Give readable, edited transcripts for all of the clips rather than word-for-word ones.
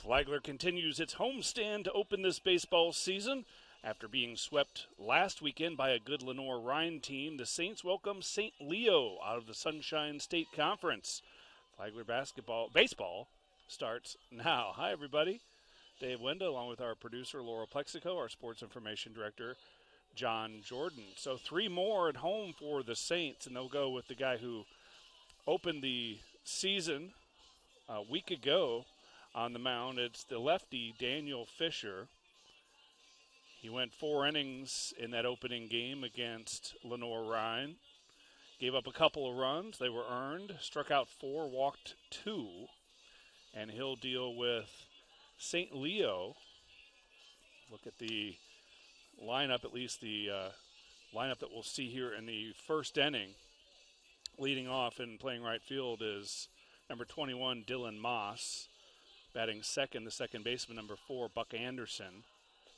Flagler continues its homestand to open this baseball season. After being swept last weekend by a good Lenoir-Rhine team, the Saints welcome St. Leo out of the Sunshine State Conference. Flagler baseball starts now. Hi, everybody. Dave Wenda, along with our producer, Laura Plexico, our sports information director, John Jordan. So 3 more at home for the Saints, and they'll go with the guy who opened the season a week ago on the mound. It's the lefty, Daniel Fisher. He went 4 innings in that opening game against Lenoir-Rhine. Gave up a couple of runs. They were earned. Struck out 4, walked 2. And he'll deal with St. Leo. Look at the lineup, at least the lineup that we'll see here in the first inning. Leading off and playing right field is number 21, Dylan Moss. Batting second, the second baseman, number 4, Buck Anderson.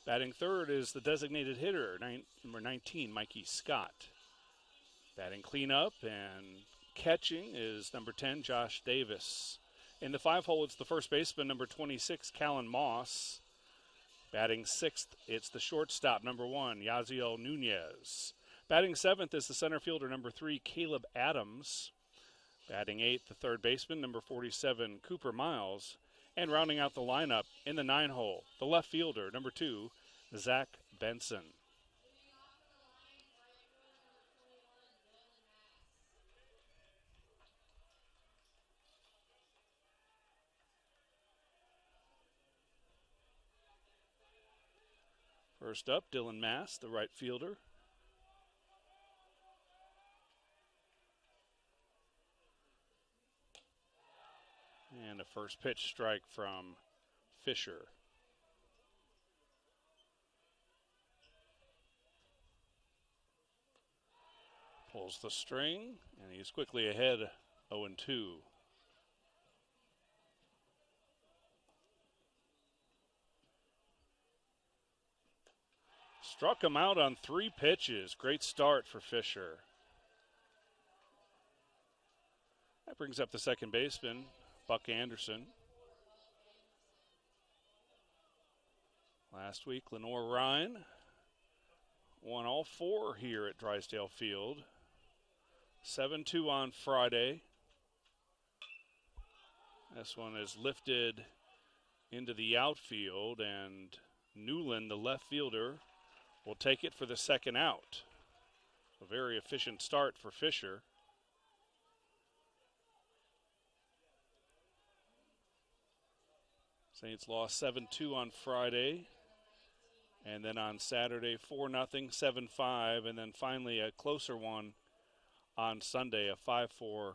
Batting third is the designated hitter, number 19, Mikey Scott. Batting cleanup and catching is number 10, Josh Davis. In the 5-hole, it's the first baseman, number 26, Callan Moss. Batting sixth, it's the shortstop, number 1, Yaziel Nunez. Batting seventh is the center fielder, number 3, Caleb Adams. Batting eighth, the third baseman, number 47, Cooper Miles. And rounding out the lineup in the 9-hole, the left fielder, number 2, Zach Benson. First up, Dylan Mass, the right fielder. And a first pitch strike from Fisher. Pulls the string, and he's quickly ahead 0-2. Struck him out on 3 pitches. Great start for Fisher. That brings up the second baseman, Buck Anderson. Last week, Lenoir-Rhine won all 4 here at Drysdale Field. 7-2 on Friday. This one is lifted into the outfield, and Newland, the left fielder, will take it for the second out. A very efficient start for Fisher. Saints lost 7-2 on Friday, and then on Saturday 4-0, 7-5, and then finally a closer one on Sunday, a 5-4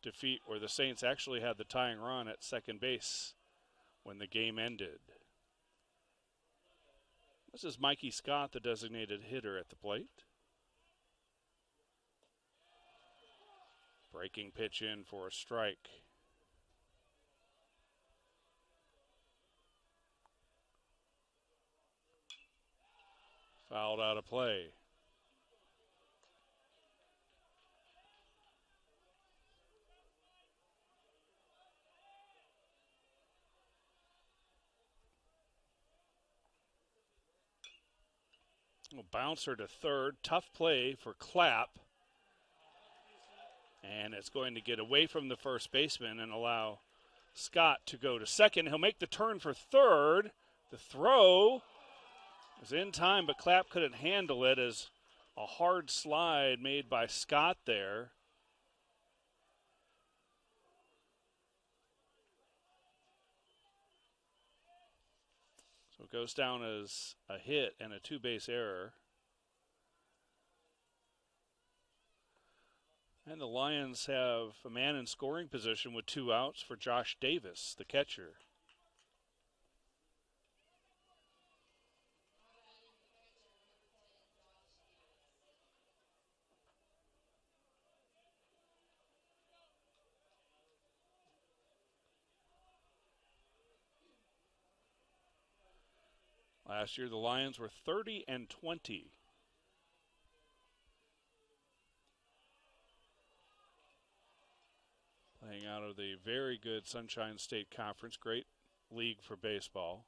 defeat where the Saints actually had the tying run at second base when the game ended. This is Mikey Scott, the designated hitter, at the plate. Breaking pitch in for a strike. Fouled out of play. A bouncer to third. Tough play for Clapp. And it's going to get away from the first baseman and allow Scott to go to second. He'll make the turn for third. The throw was in time, but Clapp couldn't handle it as a hard slide made by Scott there. So it goes down as a hit and a 2-base error. And the Lions have a man in scoring position with 2 outs for Josh Davis, the catcher. Last year, the Lions were 30-20. Playing out of the very good Sunshine State Conference. Great league for baseball.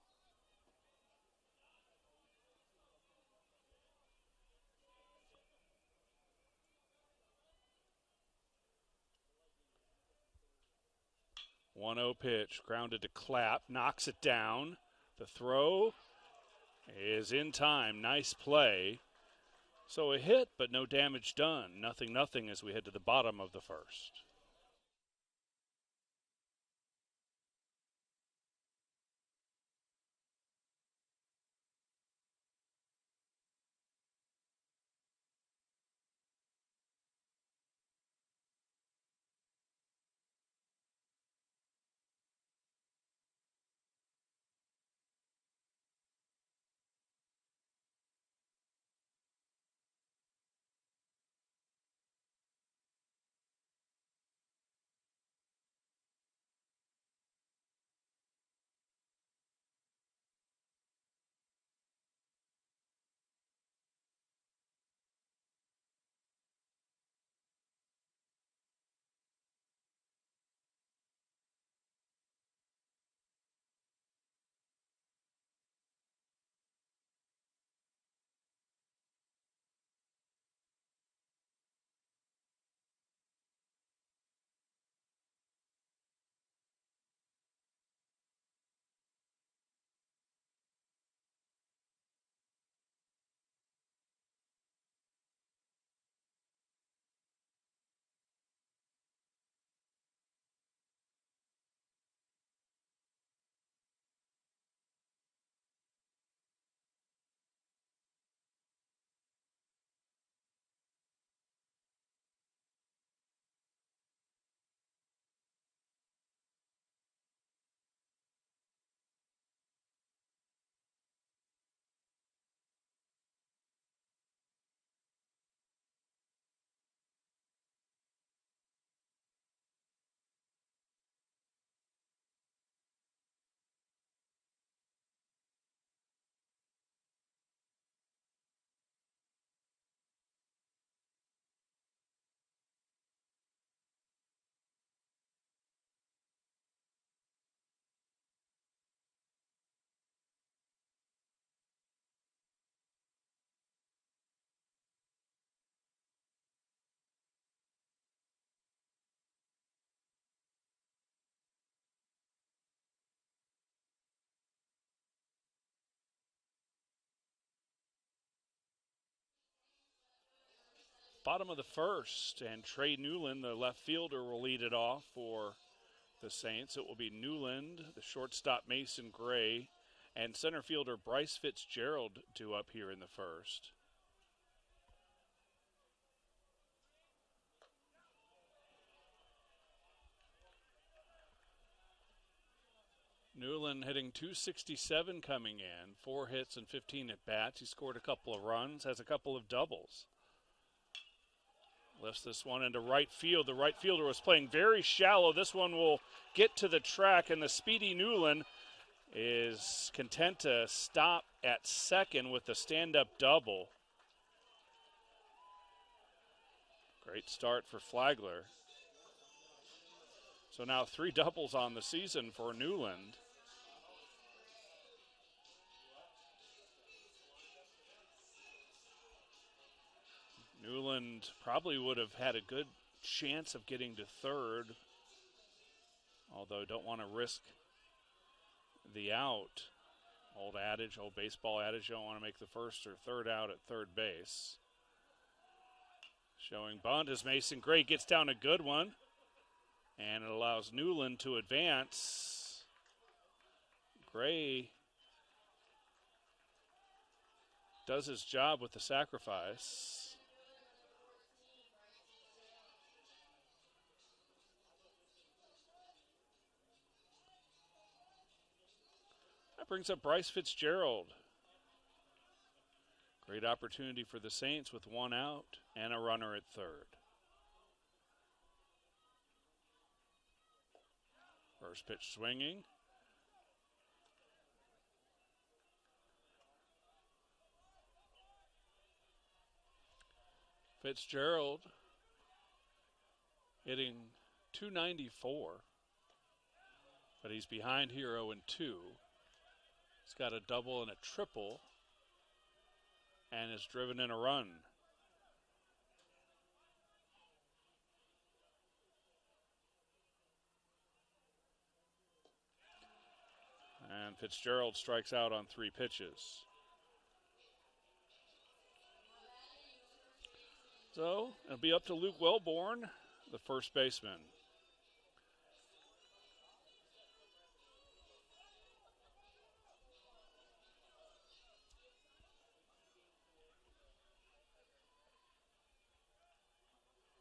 One-0 pitch, grounded to Clapp, knocks it down. The throw is in time. Nice play. So a hit, but no damage done. 0-0 as we head to the bottom of the first. Bottom of the first, and Trey Newland, the left fielder, will lead it off for the Saints. It will be Newland, the shortstop Mason Gray, and center fielder Bryce Fitzgerald due up here in the first. Newland hitting .267 coming in, 4 hits and 15 at-bats. He scored a couple of runs, has a couple of doubles. Lifts this one into right field. The right fielder was playing very shallow. This one will get to the track, and the speedy Newland is content to stop at second with the stand-up double. Great start for Flagler. So now 3 doubles on the season for Newland. Newland probably would have had a good chance of getting to third, although don't want to risk the out. Old adage, old baseball adage, you don't want to make the first or third out at third base. Showing bunt as Mason Gray gets down a good one, and it allows Newland to advance. Gray does his job with the sacrifice. That brings up Bryce Fitzgerald. Great opportunity for the Saints with 1 out and a runner at third. First pitch swinging. Fitzgerald hitting .294. But he's behind here 0-2. He's got a double and a triple and has driven in a run. And Fitzgerald strikes out on 3 pitches. So it'll be up to Luke Wellborn, the first baseman.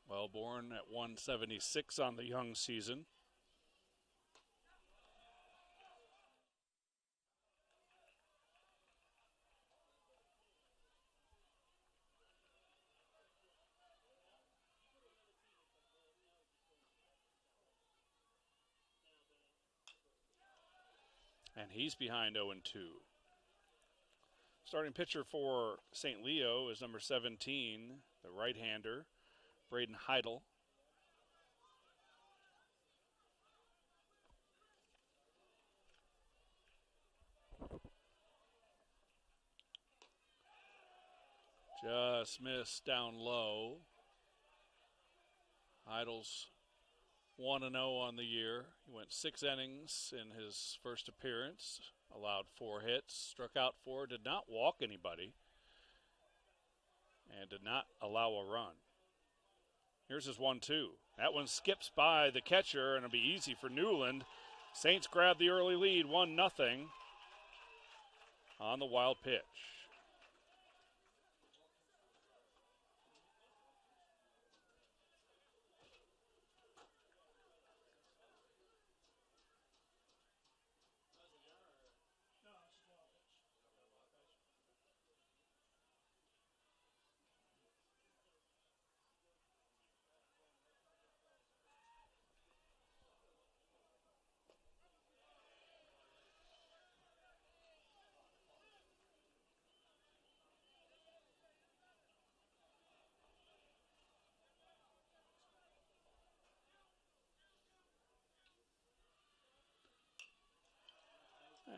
Wellborn at 176 on the young season. And he's behind 0-2. Starting pitcher for St. Leo is number 17, the right-hander, Braden Heidel. Just missed down low. Heidel's 1-0 on the year. He went 6 innings in his first appearance, allowed 4 hits, struck out 4, did not walk anybody, and did not allow a run. Here's his 1-2. That one skips by the catcher, and it'll be easy for Newland. Saints grab the early lead, 1-0 on the wild pitch.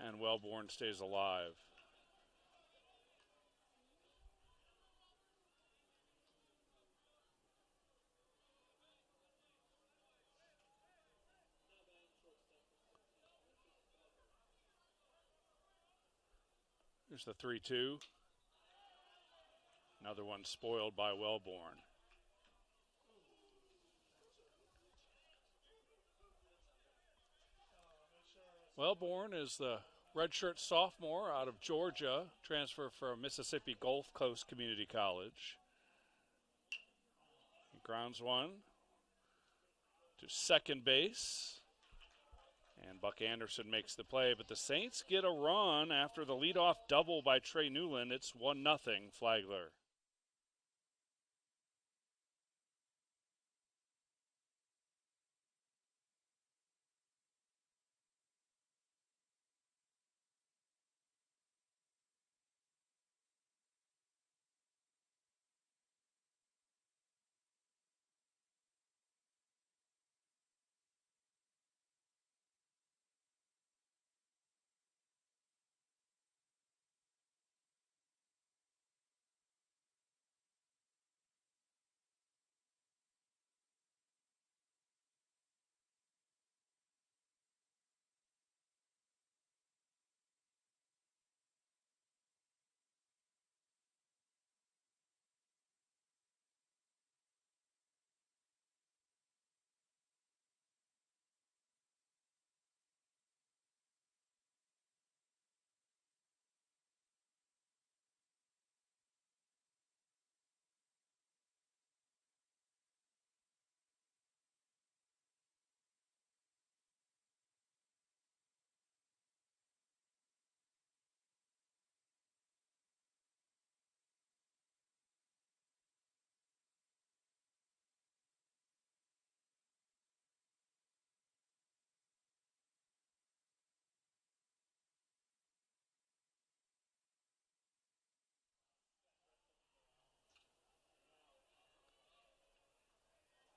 And Wellborn stays alive. Here's the 3-2. Another one spoiled by Wellborn. Wellborn is the redshirt sophomore out of Georgia, transfer from Mississippi Gulf Coast Community College. He grounds one to second base. And Buck Anderson makes the play, but the Saints get a run after the leadoff double by Trey Newland. It's 1-0 Flagler.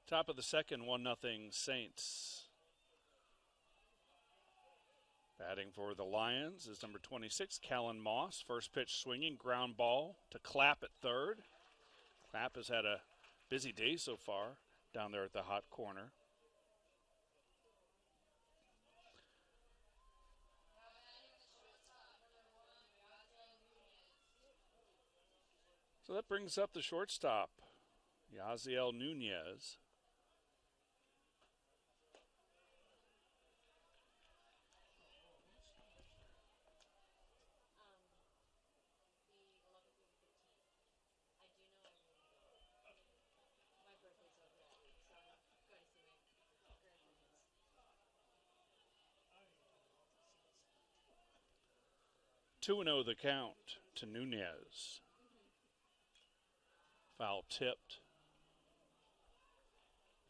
Top of the second, 1-0 Saints. Batting for the Lions is number 26, Callan Moss. First pitch swinging, ground ball to Clapp at third. Clapp has had a busy day so far down there at the hot corner. So that brings up the shortstop, Yaziel Nunez. Two 2-0 the count to Nunez. Foul tipped.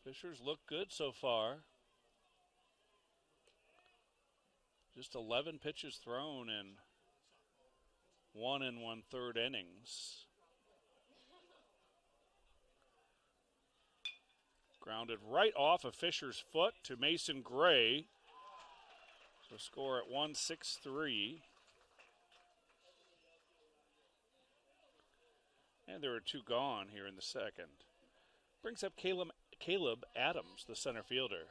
Fishers look good so far. Just 11 pitches thrown in 1 1/3 innings. Grounded right off of Fisher's foot to Mason Gray. So score at 1-6-3. And there are two gone here in the second. Brings up Caleb Adams, the center fielder.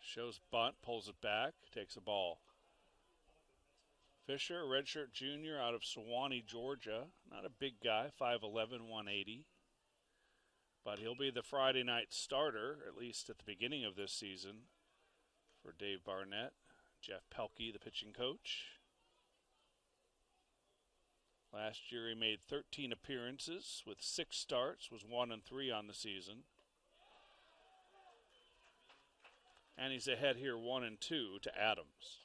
Shows bunt, pulls it back, takes a ball. Fisher, redshirt junior out of Sewanee, Georgia. Not a big guy, 5'11", 180. But he'll be the Friday night starter, at least at the beginning of this season, for Dave Barnett. Jeff Pelkey, the pitching coach. Last year he made 13 appearances with 6 starts, was 1-3 on the season. And he's ahead here 1-2 to Adams.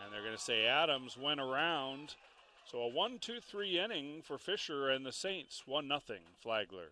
And they're going to say Adams went around. So a 1-2-3 inning for Fisher and the Saints, 1-0 Flagler.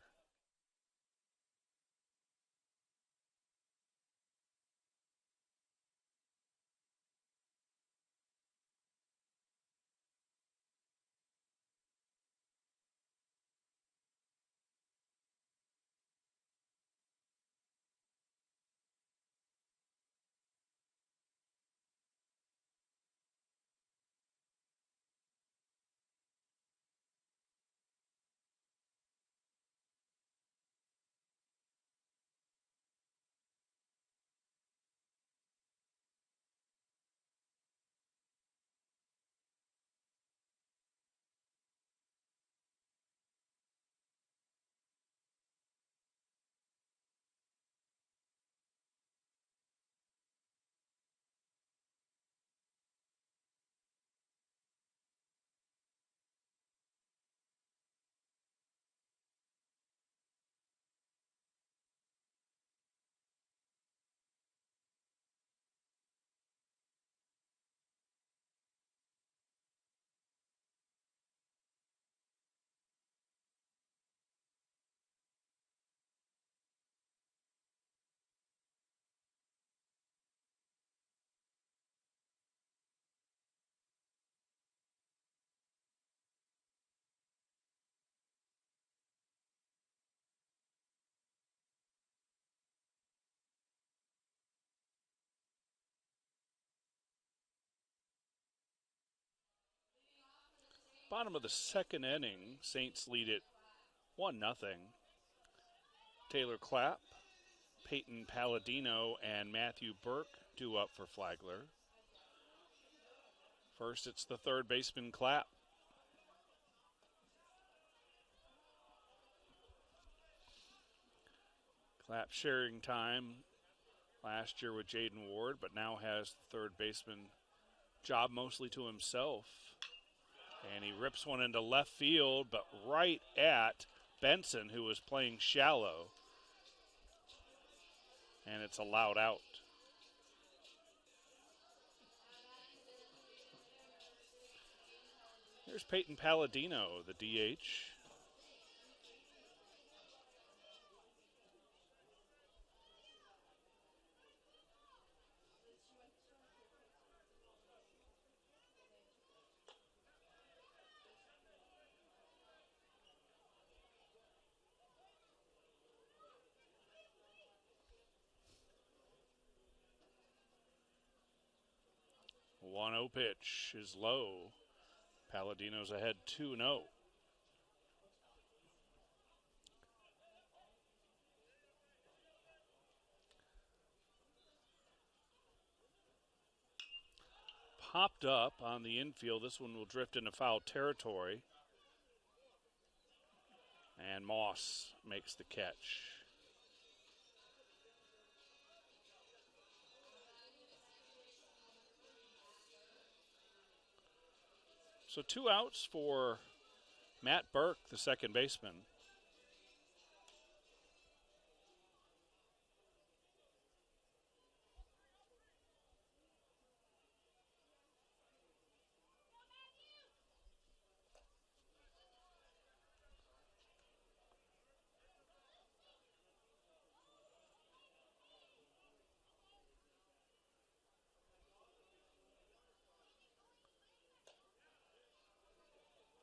Bottom of the second inning, Saints lead it 1-0. Taylor Clapp, Peyton Palladino, and Matthew Burke due up for Flagler. First, it's the third baseman, Clapp. Clapp sharing time last year with Jaden Ward, but now has the third baseman job mostly to himself. And he rips one into left field, but right at Benson, who was playing shallow. And it's allowed out. Here's Peyton Palladino, the DH. 1-0 pitch is low. Palladino's ahead 2-0. Popped up on the infield. This one will drift into foul territory. And Moss makes the catch. So 2 outs for Matt Burke, the second baseman.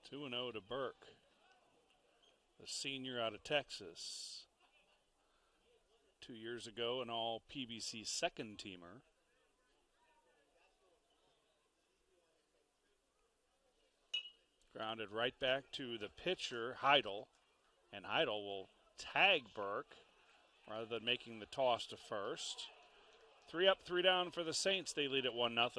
Two and 0 to Burke, the senior out of Texas. 2 years ago, an all PBC second teamer. Grounded right back to the pitcher, Heidel. And Heidel will tag Burke rather than making the toss to first. 3 up, 3 down for the Saints. They lead at 1-0.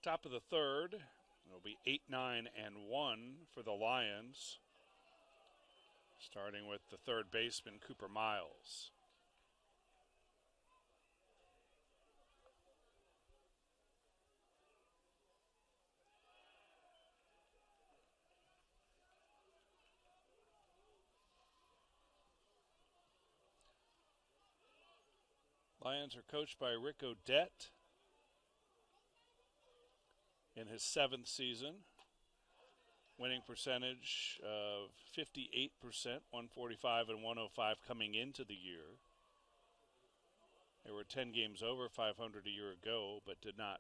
Top of the third. It'll be 8-9-1 for the Lions. Starting with the third baseman, Cooper Miles. Lions are coached by Rick Odette in his 7th season. Winning percentage of 58%, 145 and 105 coming into the year. They were 10 games over 500 a year ago, but did not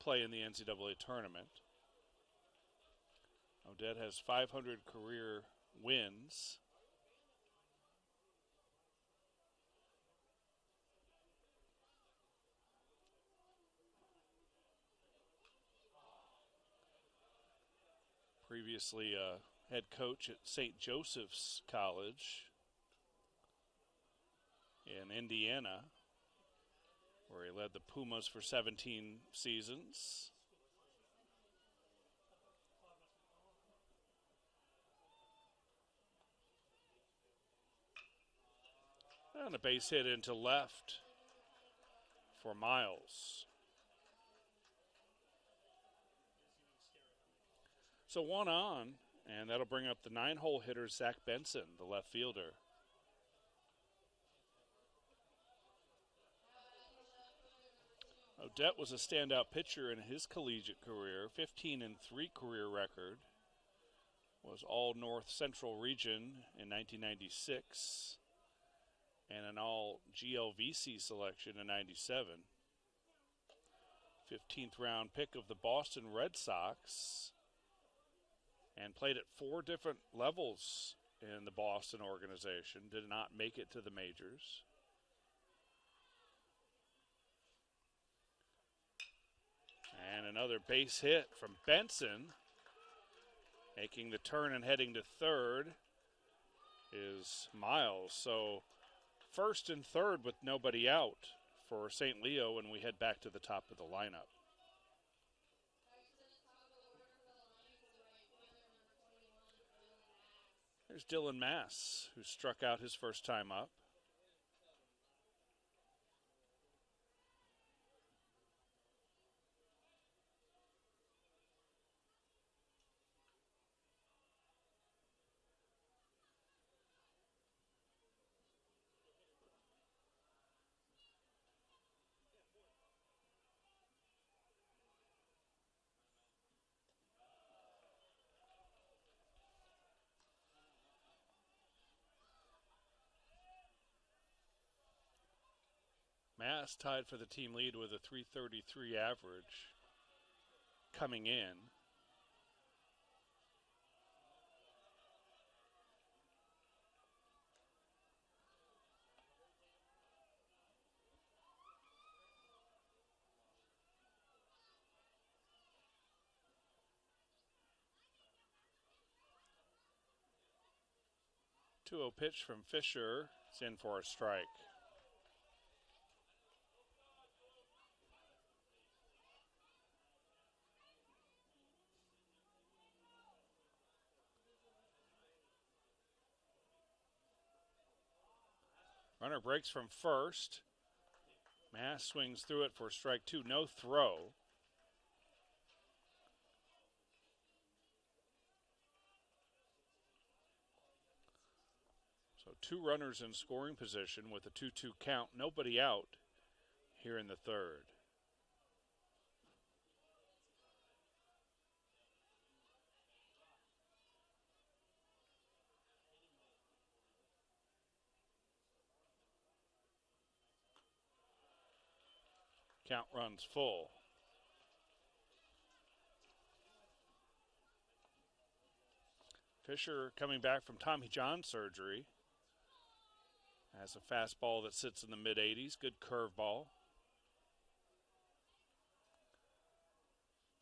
play in the NCAA tournament. Odette has 500 career wins. Previously head coach at St. Joseph's College in Indiana, where he led the Pumas for 17 seasons. And a base hit into left for Miles. So 1 on, and that'll bring up the 9-hole hitter, Zach Benson, the left fielder. Odette was a standout pitcher in his collegiate career, 15-3 career record. was all North Central region in 1996 and an all GLVC selection in 97. 15th round pick of the Boston Red Sox and played at 4 different levels in the Boston organization. Did not make it to the majors. And another base hit from Benson. Making the turn and heading to third is Miles. So first and third with nobody out for St. Leo when we head back to the top of the lineup. There's Dylan Mass, who struck out his first time up. Mass tied for the team lead with a .333 average coming in. Two-oh pitch from Fisher. It's in for a strike. Runner breaks from first. Mass swings through it for strike 2. No throw. So 2 runners in scoring position with a 2-2 count. Nobody out here in the third. Count runs full. Fisher coming back from Tommy John surgery. Has a fastball that sits in the mid-80s. Good curveball.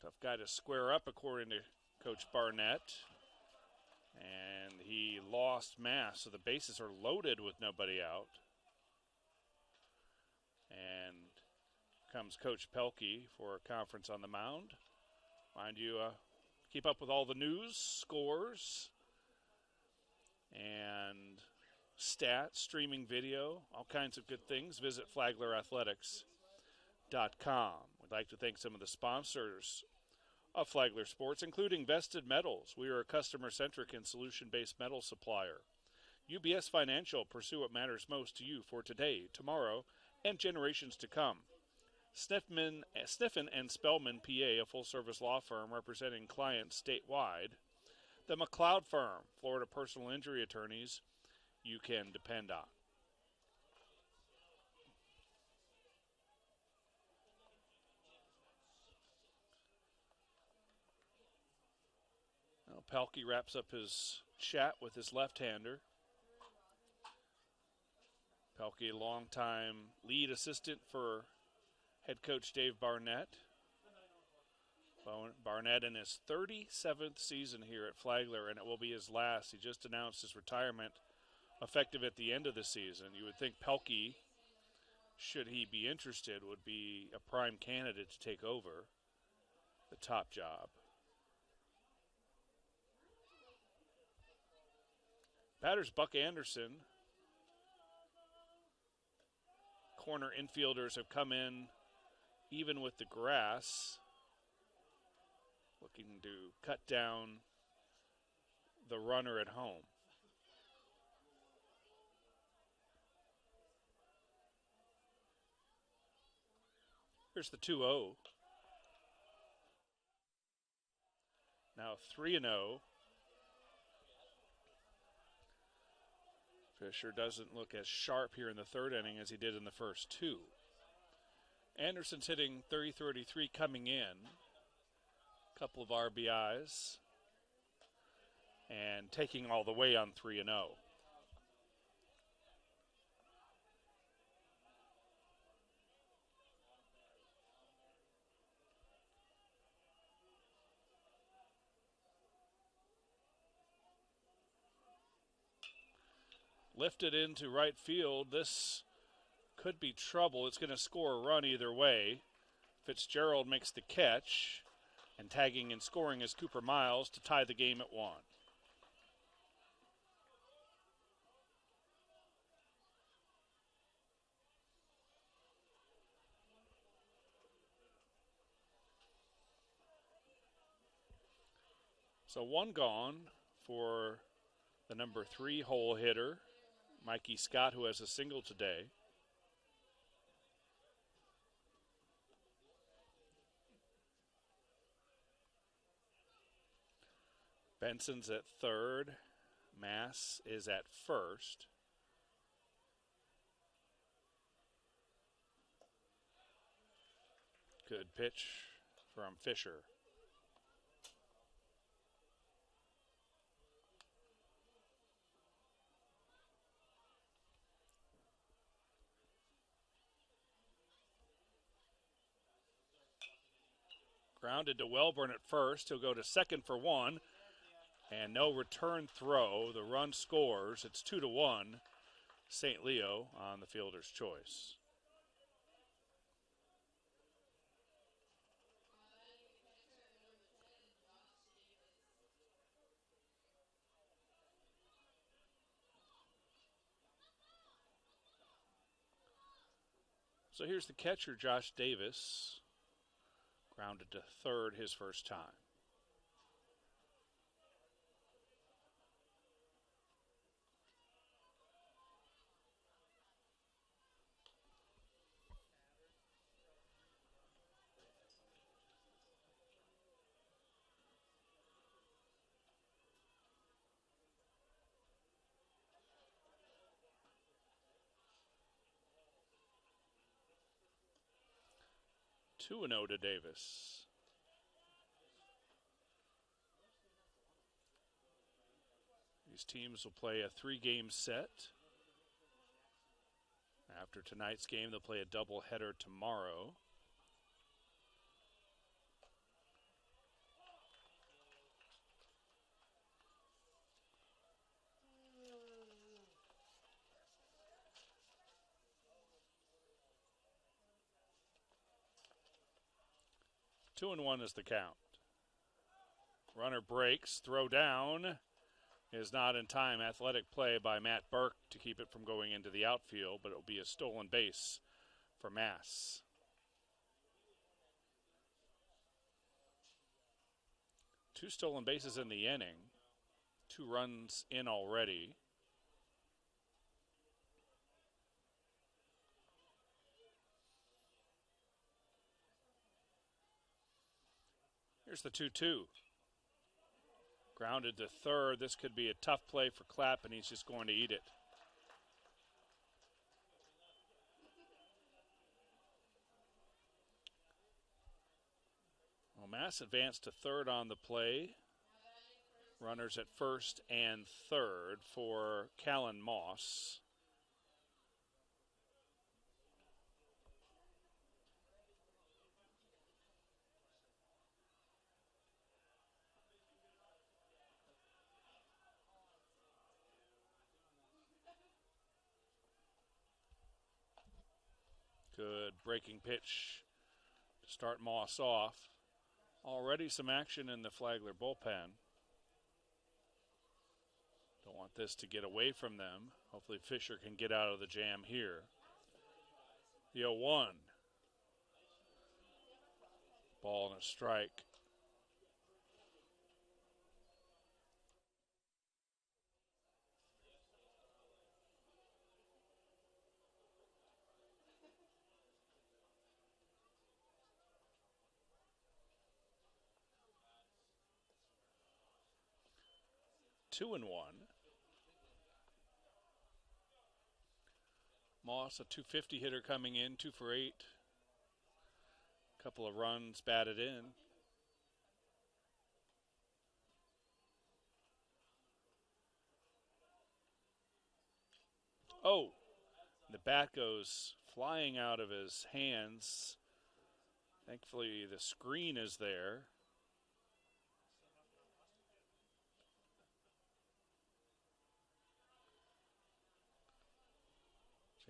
Tough guy to square up, according to Coach Barnett. And he lost Mass, so the bases are loaded with nobody out. And comes Coach Pelkey for a conference on the mound. Mind you, keep up with all the news, scores, and stats, streaming video, all kinds of good things. Visit FlaglerAthletics.com. We'd like to thank some of the sponsors of Flagler Sports, including Vested Metals. We are a customer-centric and solution-based metal supplier. UBS Financial, pursue what matters most to you for today, tomorrow, and generations to come. Sniffen and Spellman, PA, a full-service law firm representing clients statewide. The McLeod Firm, Florida personal injury attorneys you can depend on. Well, Pelkey wraps up his chat with his left-hander. Pelkey, longtime lead assistant for head coach Dave Barnett. Barnett in his 37th season here at Flagler, and it will be his last. He just announced his retirement effective at the end of the season. You would think Pelkey, should he be interested, would be a prime candidate to take over the top job. Batters Buck Anderson. Corner infielders have come in even with the grass, looking to cut down the runner at home. Here's the 2-0. Now 3-0 Fisher doesn't look as sharp here in the third inning as he did in the first two. Anderson's hitting .333 coming in. Couple of RBIs. And taking all the way on 3-0. Lifted into right field. This could be trouble. It's going to score a run either way. Fitzgerald makes the catch, and tagging and scoring is Cooper Miles to tie the game at 1. So one gone for the number 3 hole hitter, Mikey Scott, who has a single today. Benson's at third. Mass is at first. Good pitch from Fisher. Grounded to Welborn at first. He'll go to second for 1. And no return throw. The run scores. It's 2-1. St. Leo on the fielder's choice. So here's the catcher, Josh Davis. Grounded to third his first time. Two and 0 to Davis. These teams will play a 3-game set. After tonight's game, they'll play a doubleheader tomorrow. Two and 1 is the count. Runner breaks, throw down is not in time. Athletic play by Matt Burke to keep it from going into the outfield, but it'll be a stolen base for Mass. Two stolen bases in the inning. 2 runs in already. Here's the 2-2. Grounded to third. This could be a tough play for Clapp, and he's just going to eat it. Well, Mass advanced to third on the play. Runners at first and third for Callan Moss. Good breaking pitch to start Moss off. Already some action in the Flagler bullpen. Don't want this to get away from them. Hopefully Fisher can get out of the jam here. The 0-1. Ball and a strike. Two and 1. Moss, a 250 hitter coming in, 2 for 8. Couple of runs batted in. Oh, the bat goes flying out of his hands. Thankfully, the screen is there.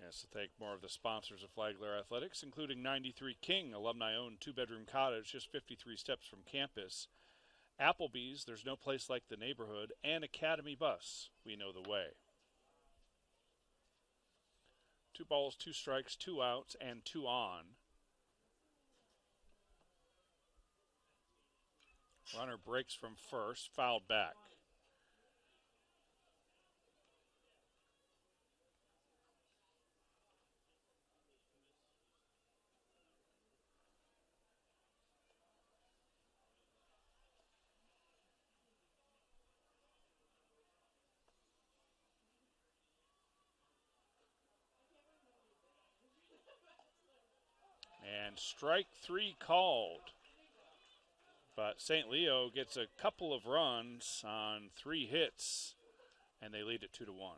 Chance to thank more of the sponsors of Flagler Athletics, including 93 King, alumni-owned 2-bedroom cottage just 53 steps from campus. Applebee's, there's no place like the neighborhood, and Academy Bus, we know the way. 2 balls, 2 strikes, 2 outs, and 2 on. Runner breaks from first, fouled back. And strike 3 called. But St. Leo gets a couple of runs on 3 hits, and they lead it 2-1.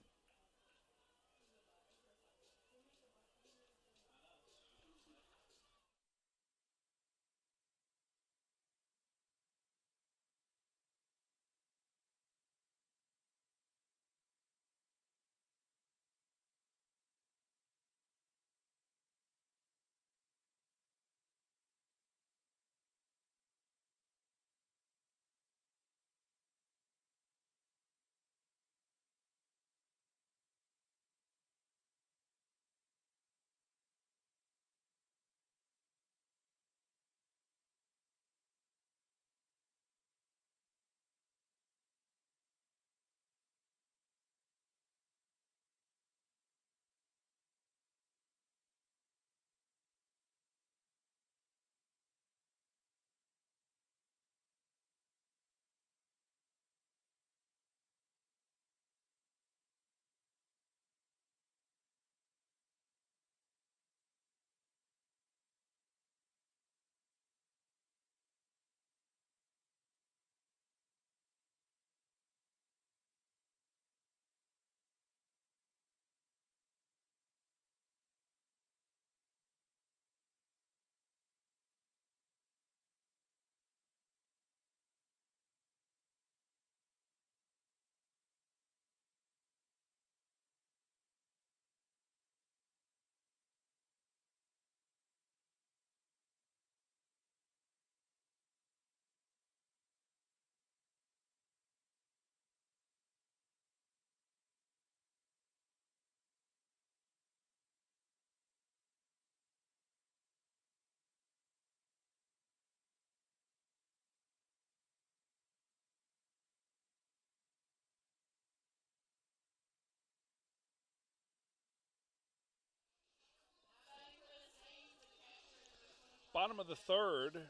Bottom of the third,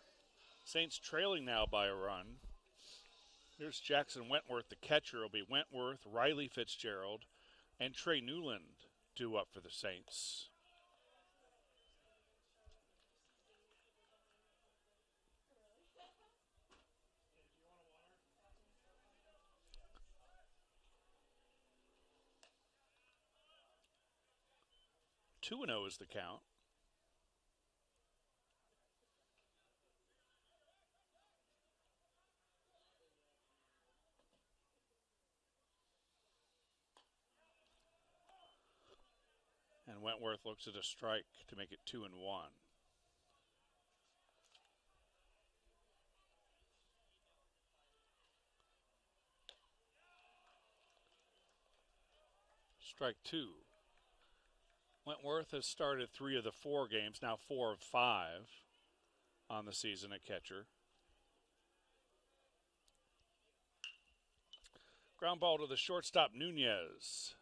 Saints trailing now by a run. Here's Jackson Wentworth, the catcher. It'll be Wentworth, Riley Fitzgerald, and Trey Newland due up for the Saints. Two and 0 is the count. And Wentworth looks at a strike to make it 2-1. Strike 2. Wentworth has started 3 of the 4 games, now 4 of 5 on the season at catcher. Ground ball to the shortstop, Nunez.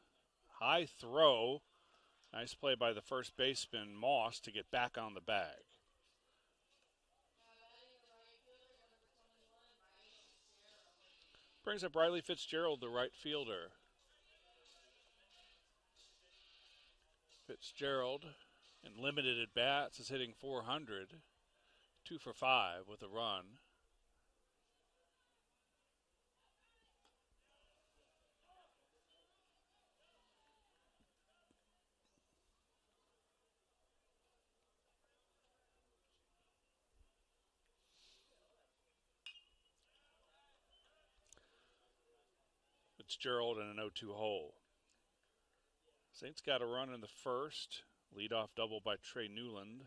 High throw. Nice play by the first baseman, Moss, to get back on the bag. Brings up Riley Fitzgerald, the right fielder. Fitzgerald, in limited at bats, is hitting .400, 2 for 5 with a run. Fitzgerald in an 0-2 hole. Saints got a run in the first. Leadoff double by Trey Newland.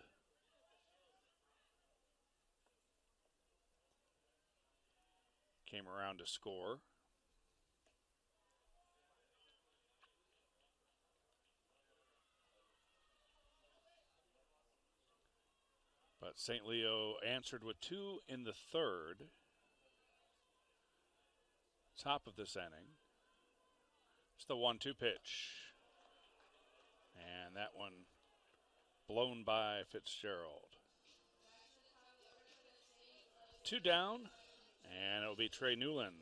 Came around to score. But St. Leo answered with 2 in the third. Top of this inning. It's the 1-2 pitch. And that one blown by Fitzgerald. 2 down, and it'll be Trey Newland.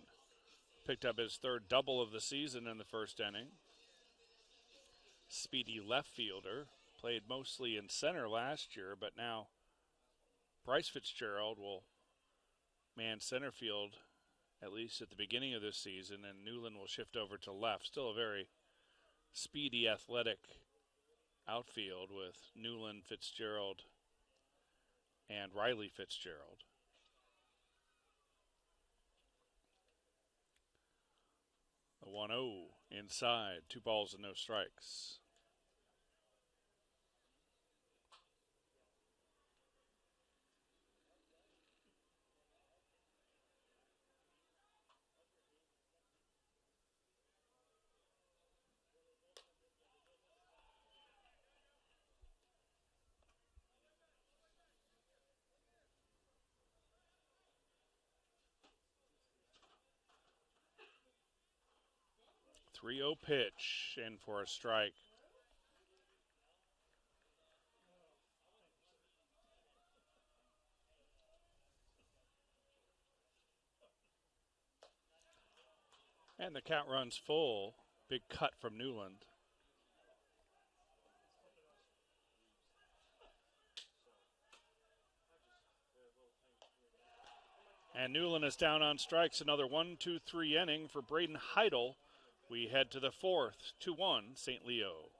Picked up his third double of the season in the first inning. Speedy left fielder. Played mostly in center last year, but now Bryce Fitzgerald will man center field at least at the beginning of this season, and Newland will shift over to left. Still a very speedy, athletic outfield with Newland, Fitzgerald, and Riley Fitzgerald. The 1-0 inside, 2 balls and no strikes. .30 pitch in for a strike. And the count runs full. Big cut from Newland. And Newland is down on strikes. Another 1-2-3 inning for Braden Heidel. We head to the fourth, 2-1, St. Leo.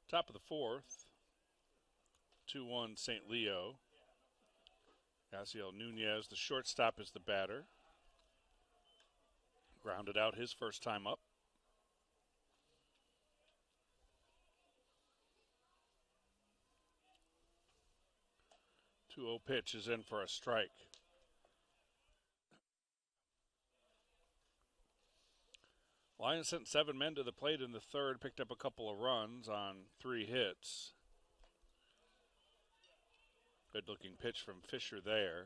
Top of the fourth, 2-1 St. Leo. Yasiel Nunez, the shortstop, is the batter. Grounded out his first time up. 2-0 pitch is in for a strike. Lions sent 7 men to the plate in the third, picked up a couple of runs on 3 hits. Good looking pitch from Fisher there.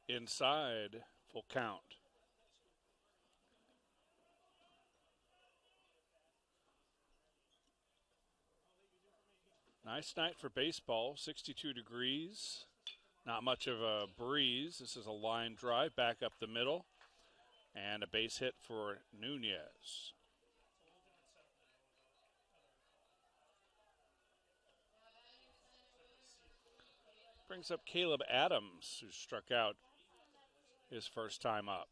inside, full count. Nice night for baseball, 62 degrees. Not much of a breeze. This is a line drive back up the middle. And a base hit for Nunez. Brings up Caleb Adams, who struck out his first time up.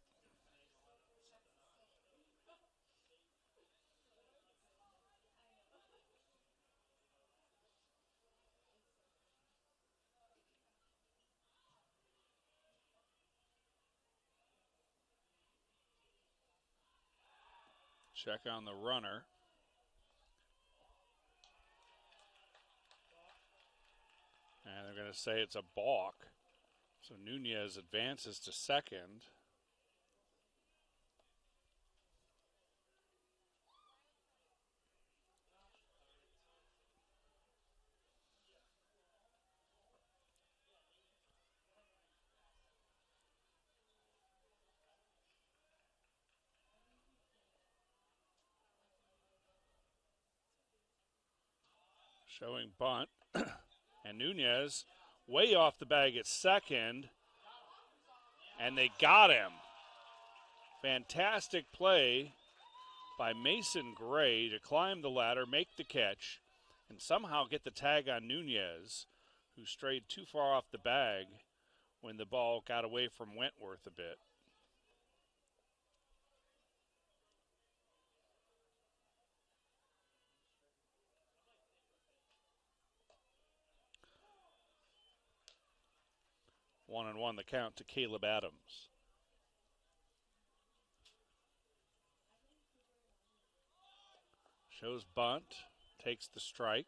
Check on the runner. And they're going to say it's a balk. So Nunez advances to second. Showing bunt. And Nunez way off the bag at second. And they got him. Fantastic play by Mason Gray to climb the ladder, make the catch, and somehow get the tag on Nunez, who strayed too far off the bag when the ball got away from Wentworth a bit. One and one the count to Caleb Adams. Shows bunt, takes the strike.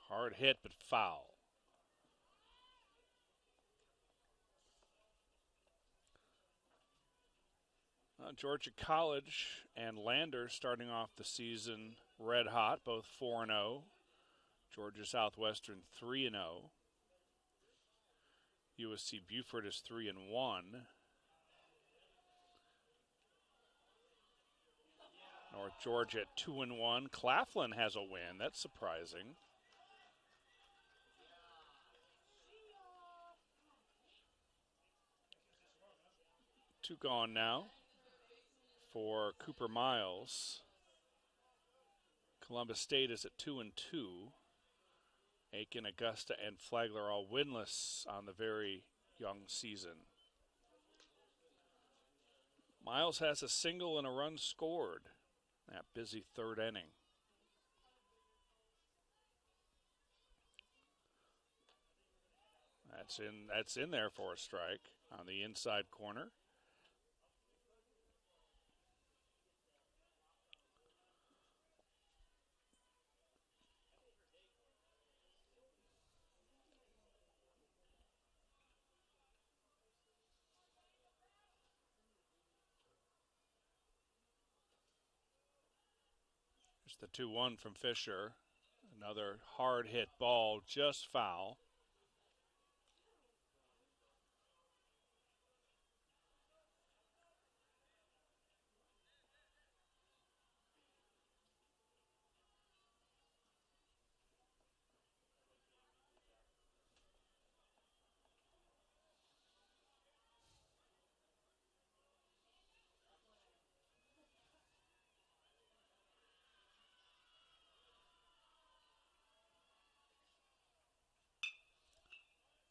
Hard hit, but foul. Georgia College and Lander starting off the season red hot, both 4-0. Georgia Southwestern 3-0. USC Buford is 3-1. North Georgia at 2-1. Claflin has a win. That's surprising. Two gone now for Cooper Miles. Columbus State is at 2-2. Aiken, Augusta, and Flagler all winless on the very young season. Miles has a single and a run scored. That busy third inning. That's in there for a strike on the inside corner. The 2-1 from Fisher. Another hard hit ball, just foul.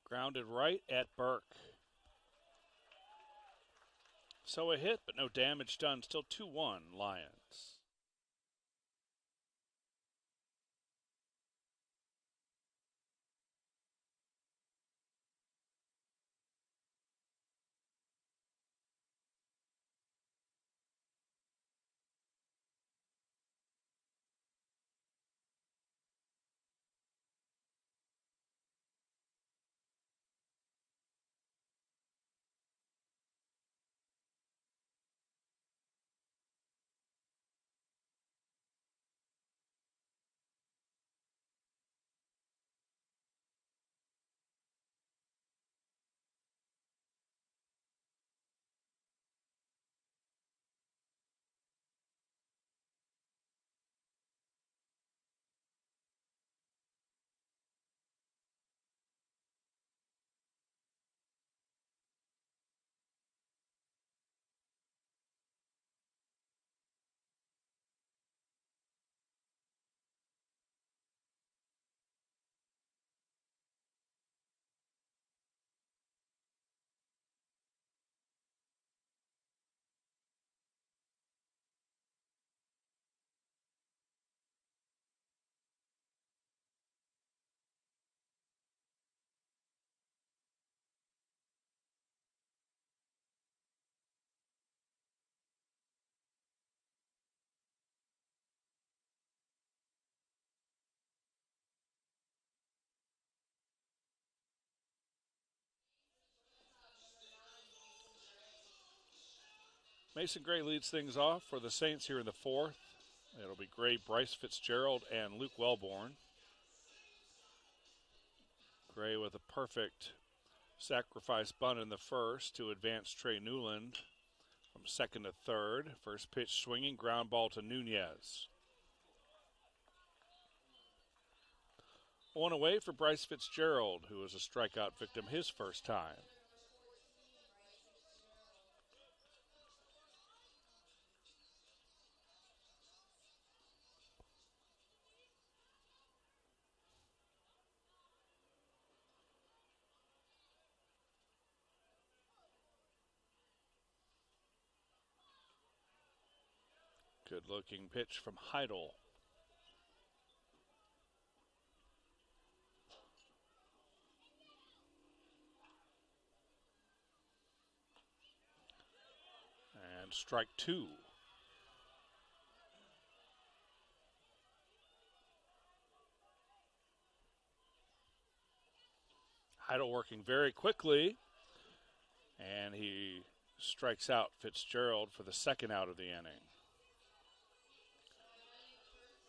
Grounded right at Burke. So a hit, but no damage done. Still 2-1 Lions. Mason Gray leads things off for the Saints here in the fourth. It'll be Gray, Bryce Fitzgerald, and Luke Wellborn. Gray with a perfect sacrifice bunt in the first to advance Trey Newland from second to third. First pitch swinging, ground ball to Nunez. One away for Bryce Fitzgerald, who was a strikeout victim his first time. Good looking pitch from Heidel. And strike two. Heidel working very quickly, and he strikes out Fitzgerald for the second out of the inning.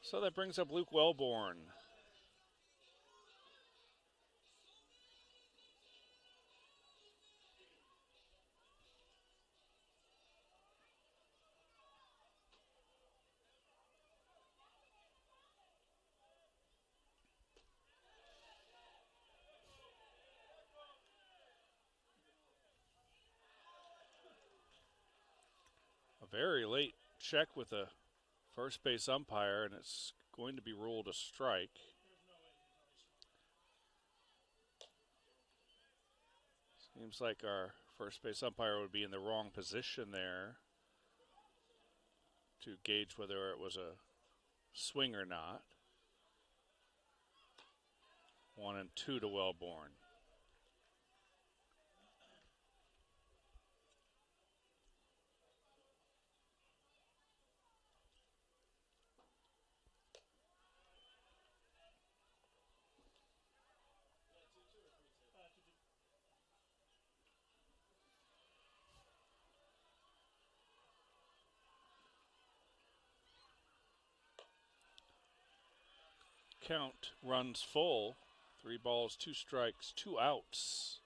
So that brings up Luke Wellborn. A very late check with a first base umpire, and it's going to be ruled a strike. Seems like our first base umpire would be in the wrong position there to gauge whether it was a swing or not. 1-2 to Wellborn. Count runs full. 3 balls, 2 strikes, 2 outs.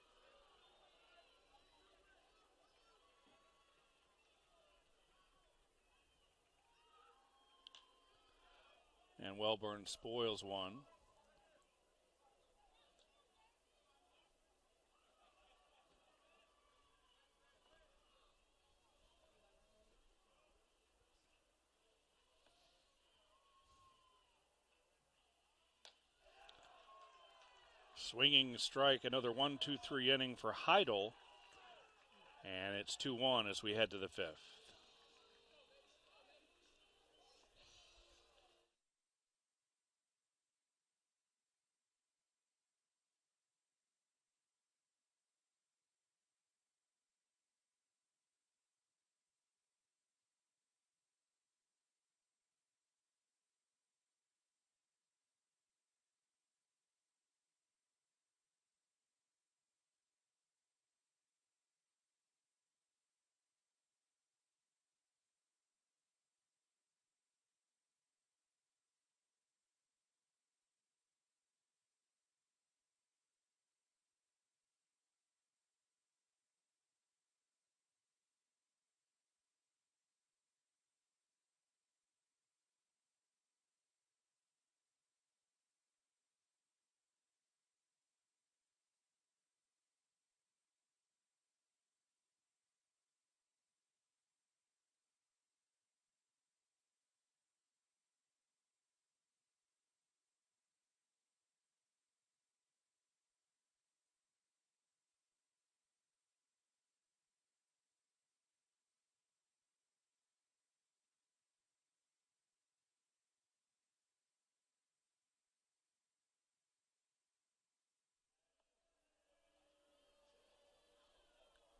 And Wellborn spoils one. Swinging strike, another 1-2-3 inning for Heidel. And it's 2-1 as we head to the fifth.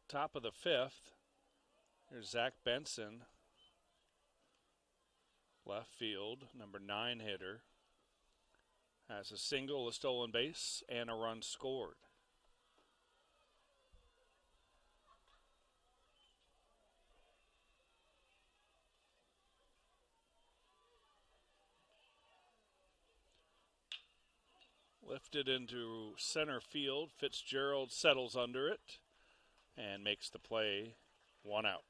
Top of the fifth. Here's Zach Benson, left field, number 9 hitter. Has a single, a stolen base, and a run scored. Lifted into center field. Fitzgerald settles under it and makes the play. 1 out.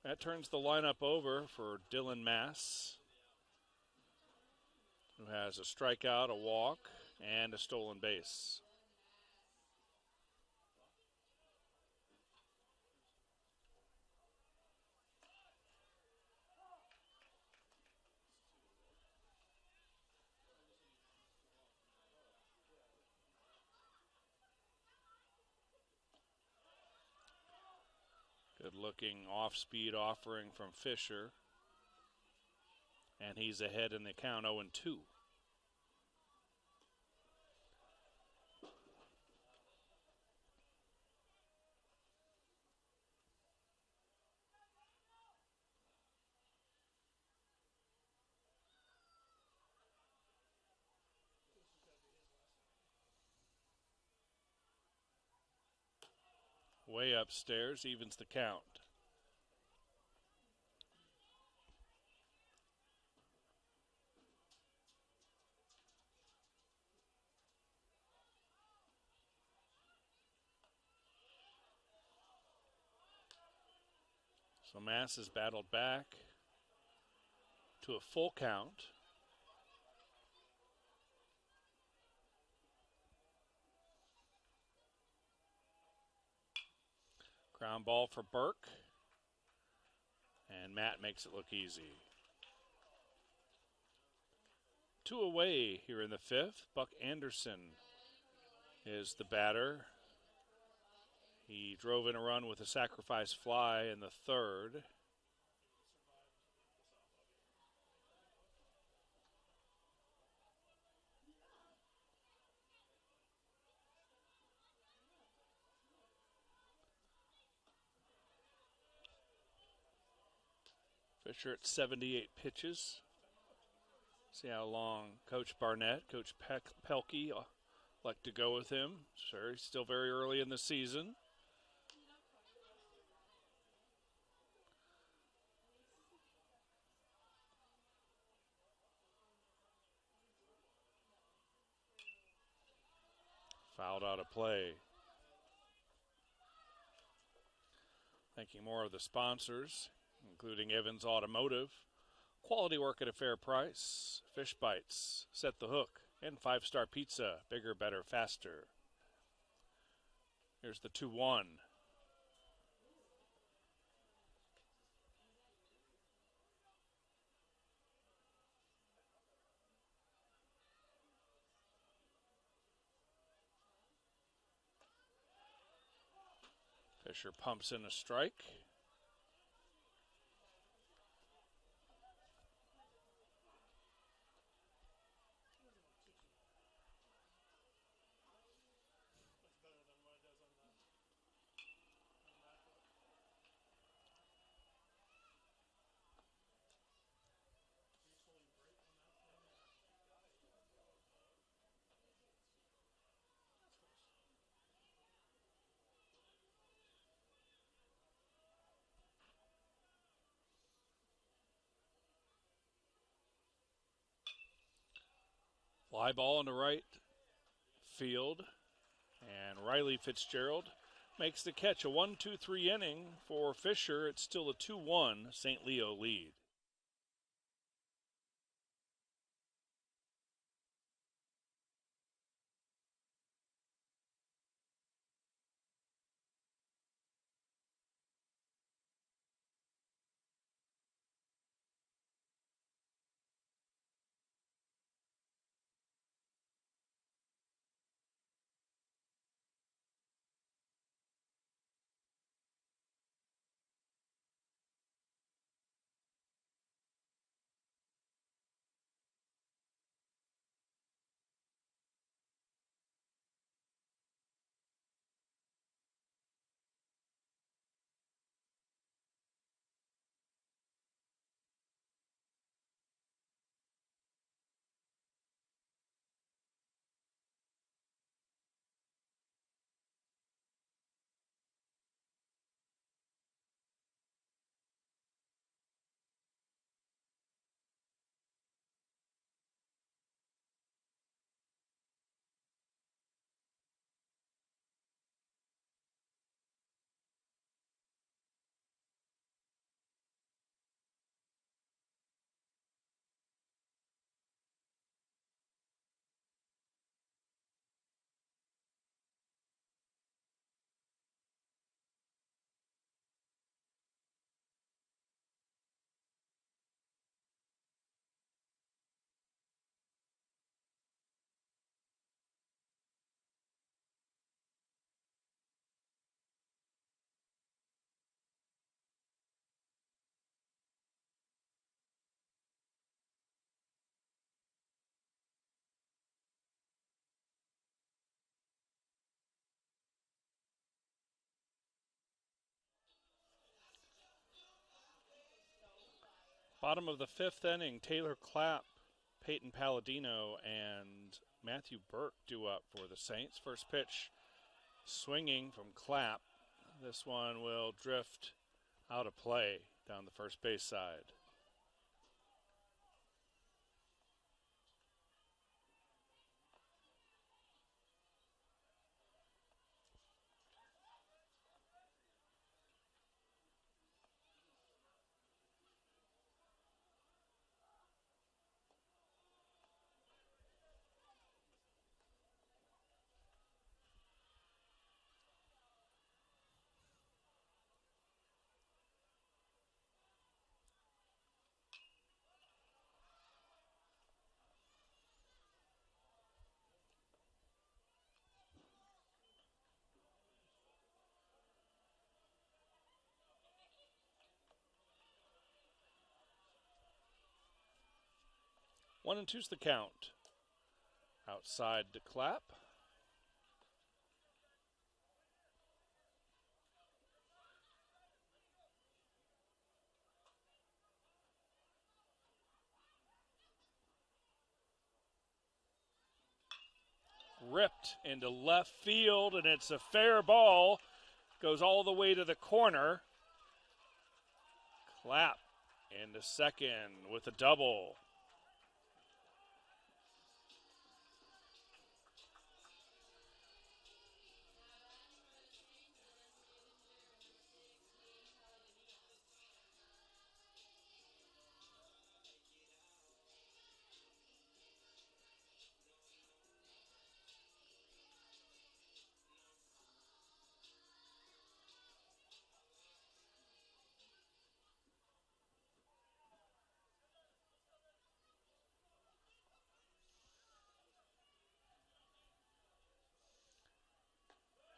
That turns the lineup over for Dylan Mass, who has a strikeout, a walk, and a stolen base. Good looking off-speed offering from Fisher. And he's ahead in the count, 0-2. Way upstairs, evens the count. So Mass has battled back to a full count. Ground ball for Burke. And Matt makes it look easy. 2 away here in the 5th. Buck Anderson is the batter. He drove in a run with a sacrifice fly in the 3rd. Fisher at 78 pitches. See how long Coach Barnett, Coach Pelkey like to go with him. Sure, he's still very early in the season. Fouled out of play. Thanking more of the sponsors, including Evans Automotive. Quality work at a fair price. Fish Bites, Set the Hook, and 5-Star Pizza. Bigger, better, faster. Here's the 2-1. Fisher pumps in a strike. Fly ball into right field. And Riley Fitzgerald makes the catch. A 1-2-3 inning for Fisher. It's still a 2-1 St. Leo lead. Bottom of the fifth inning, Taylor Clapp, Peyton Palladino, and Matthew Burke due up for the Saints. First pitch swinging from Clapp. This one will drift out of play down the first base side. One and two's the count. Outside to Clapp. Ripped into left field, and it's a fair ball. Goes all the way to the corner. Clapp into second with a double.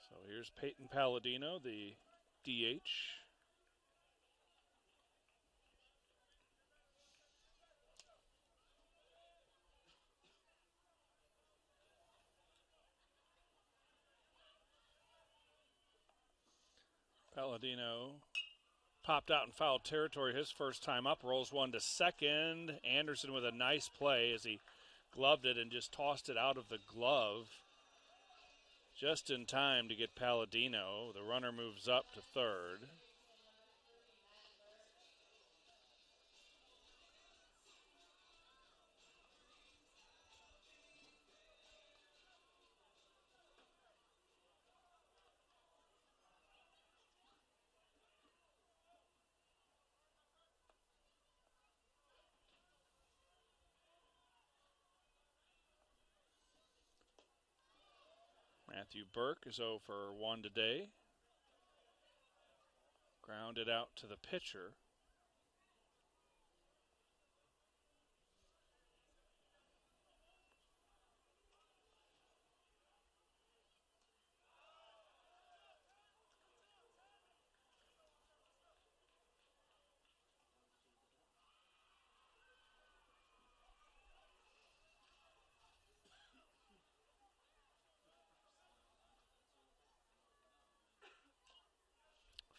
So here's Peyton Palladino, the DH. Palladino popped out in foul territory his first time up, rolls one to second. Anderson with a nice play as he gloved it and just tossed it out of the glove. Just in time to get Palladino. The runner moves up to third. Matthew Burke is 0 for 1 today. Grounded out to the pitcher.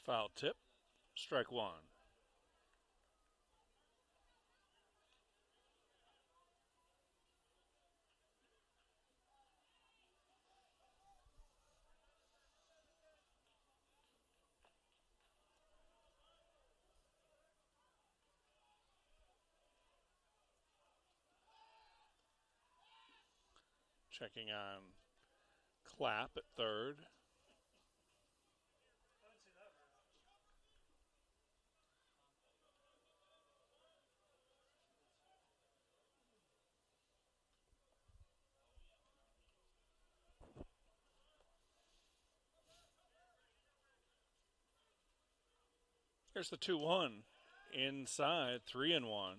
Foul tip, strike one. Checking on Clapp at third. Here's the 2-1. Inside, 3-1.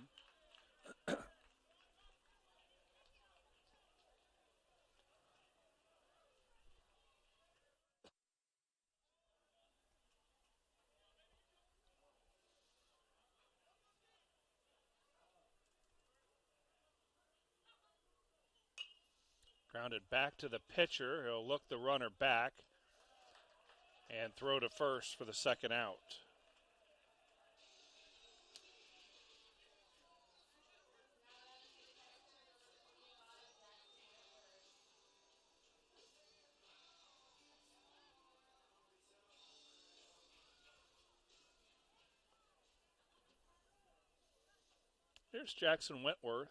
Grounded back to the pitcher. He'll look the runner back and throw to first for the second out. Here's Jackson Wentworth.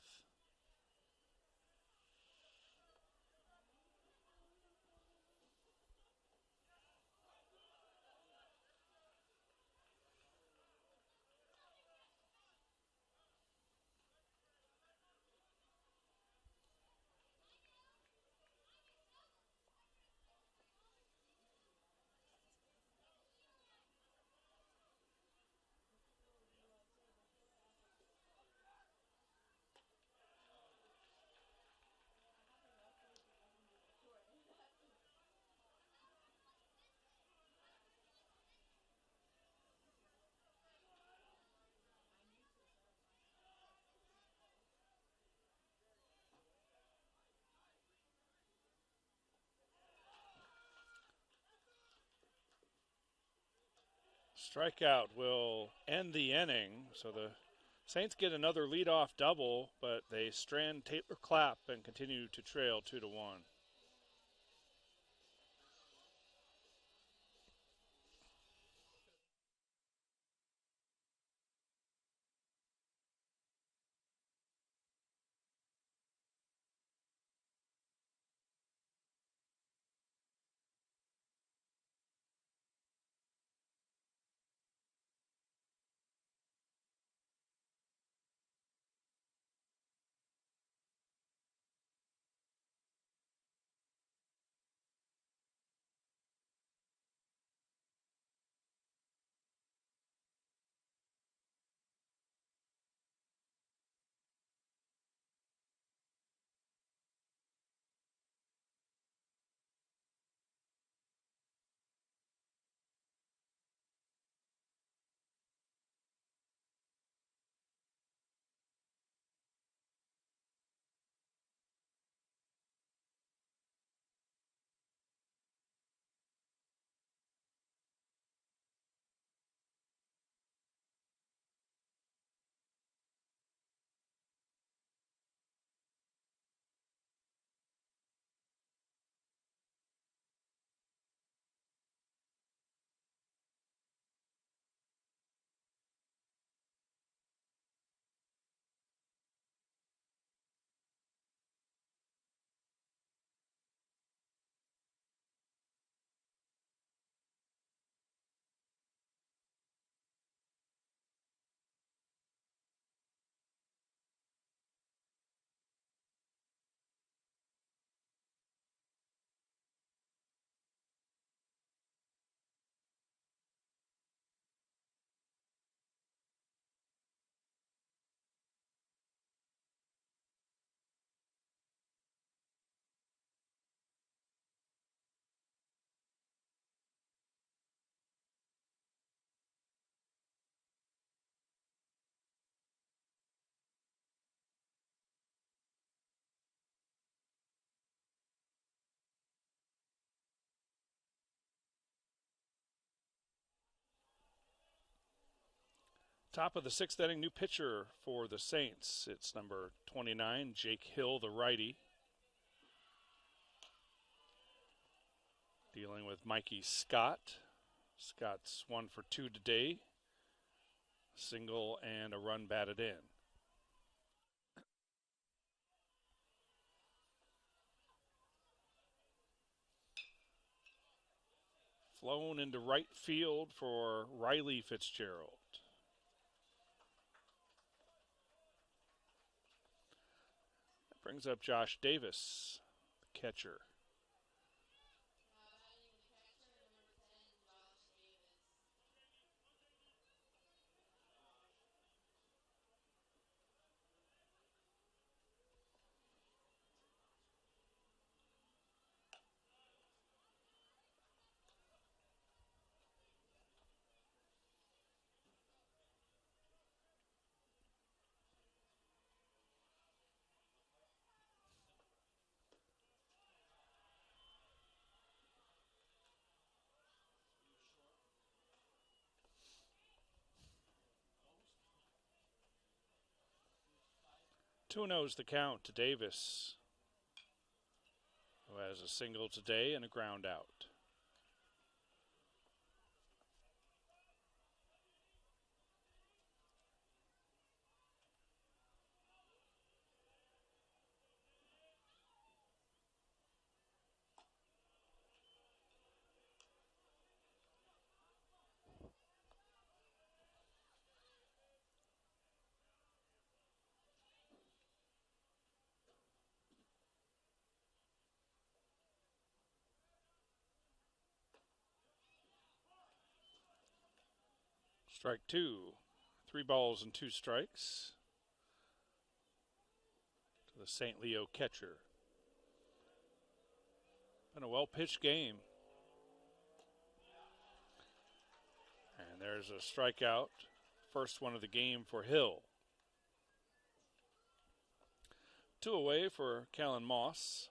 Strikeout will end the inning, so the Saints get another leadoff double, but they strand Taylor Clapp and continue to trail 2-1. Top of the sixth inning, new pitcher for the Saints. It's number 29, Jake Hill, the righty. Dealing with Mikey Scott. Scott's 1 for 2 today. Single and a run batted in. Flown into right field for Riley Fitzgerald. That brings up Josh Davis, the catcher. Two knows the count to Davis, who has a single today and a ground out. Strike two. 3 balls and 2 strikes to the St. Leo catcher. Been a well-pitched game. And there's a strikeout. First one of the game for Hill. 2 away for Callan Moss.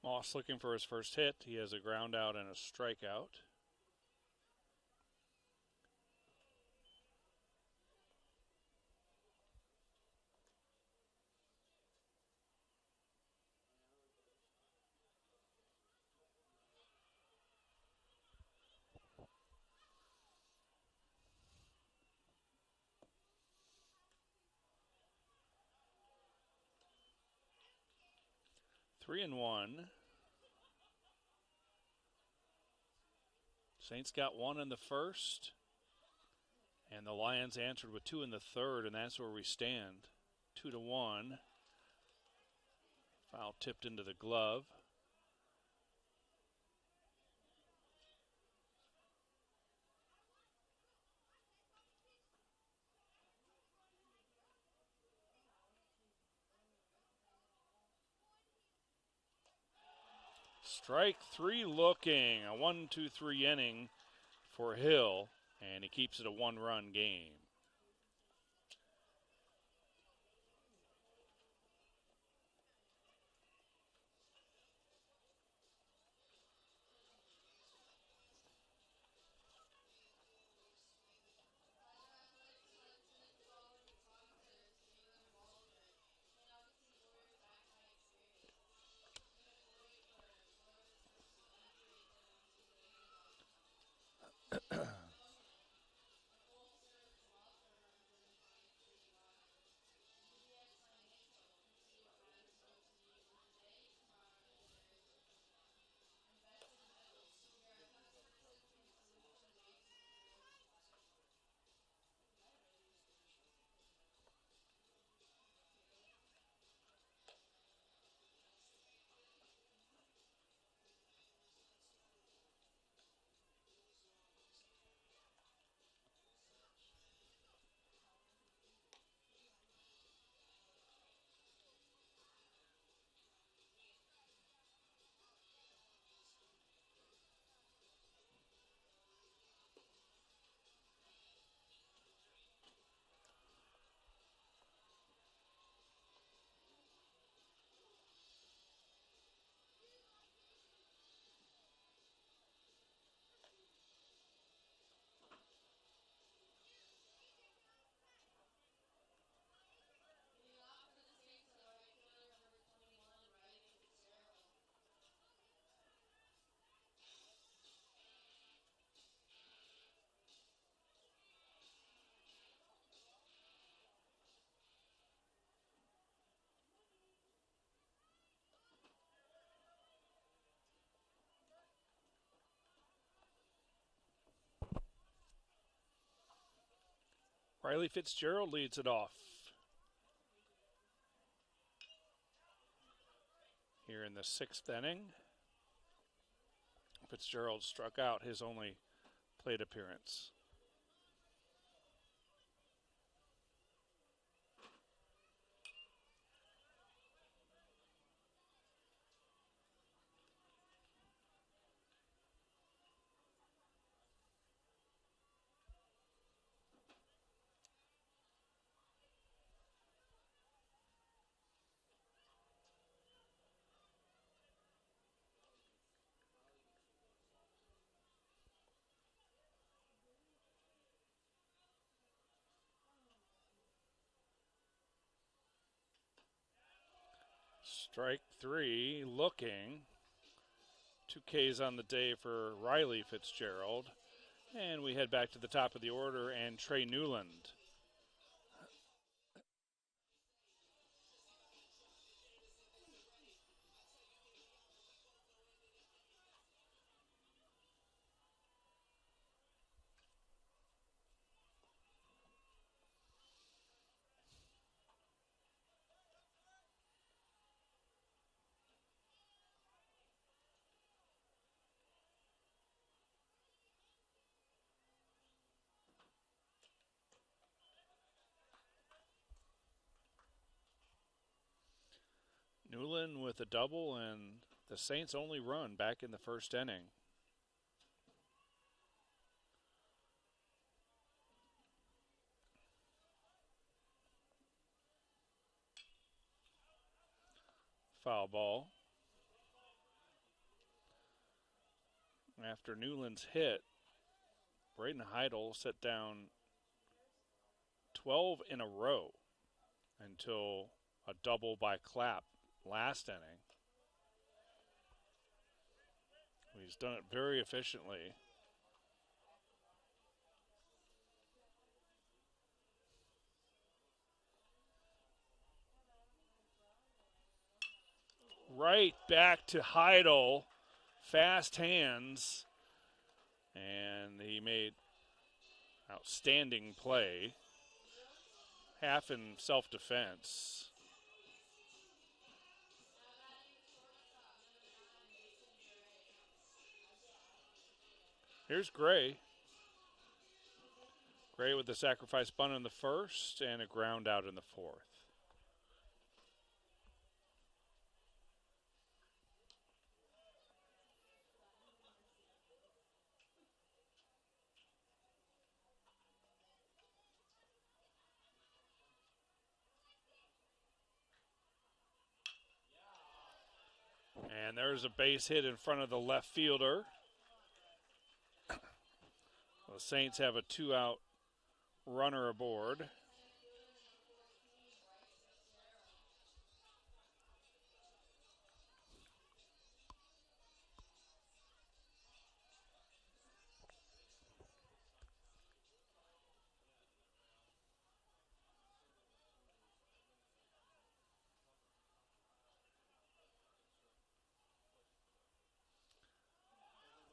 Moss looking for his first hit. He has a ground out and a strikeout. Three and one. Saints got 1 in the first, and the Lions answered with 2 in the third, and that's where we stand. 2-1. Foul tipped into the glove. Strike 3 looking. A 1-2-3 inning for Hill, and he keeps it a 1-run game. Riley Fitzgerald leads it off here in the 6th inning. Fitzgerald struck out his only plate appearance. Strike three, looking. 2 Ks on the day for Riley Fitzgerald. And we head back to the top of the order and Trey Newland. Newland with a double, and the Saints only run back in the first inning. Foul ball. After Newland's hit, Braden Heidel set down 12 in a row until a double by Clapp last inning. He's done it very efficiently. Right back to Heidel. Fast hands. And he made outstanding play. Half in self-defense. Here's Gray. Gray with the sacrifice bunt in the first and a ground out in the fourth. And there's a base hit in front of the left fielder. The Saints have a 2-out runner aboard.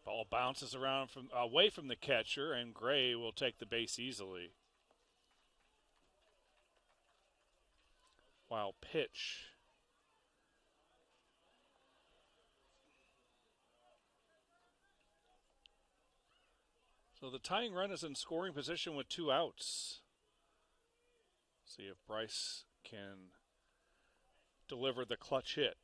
Ball bounces around away from the catcher, and Gray will take the base easily. Wild pitch. So the tying run is in scoring position with 2 outs. See if Bryce can deliver the clutch hit.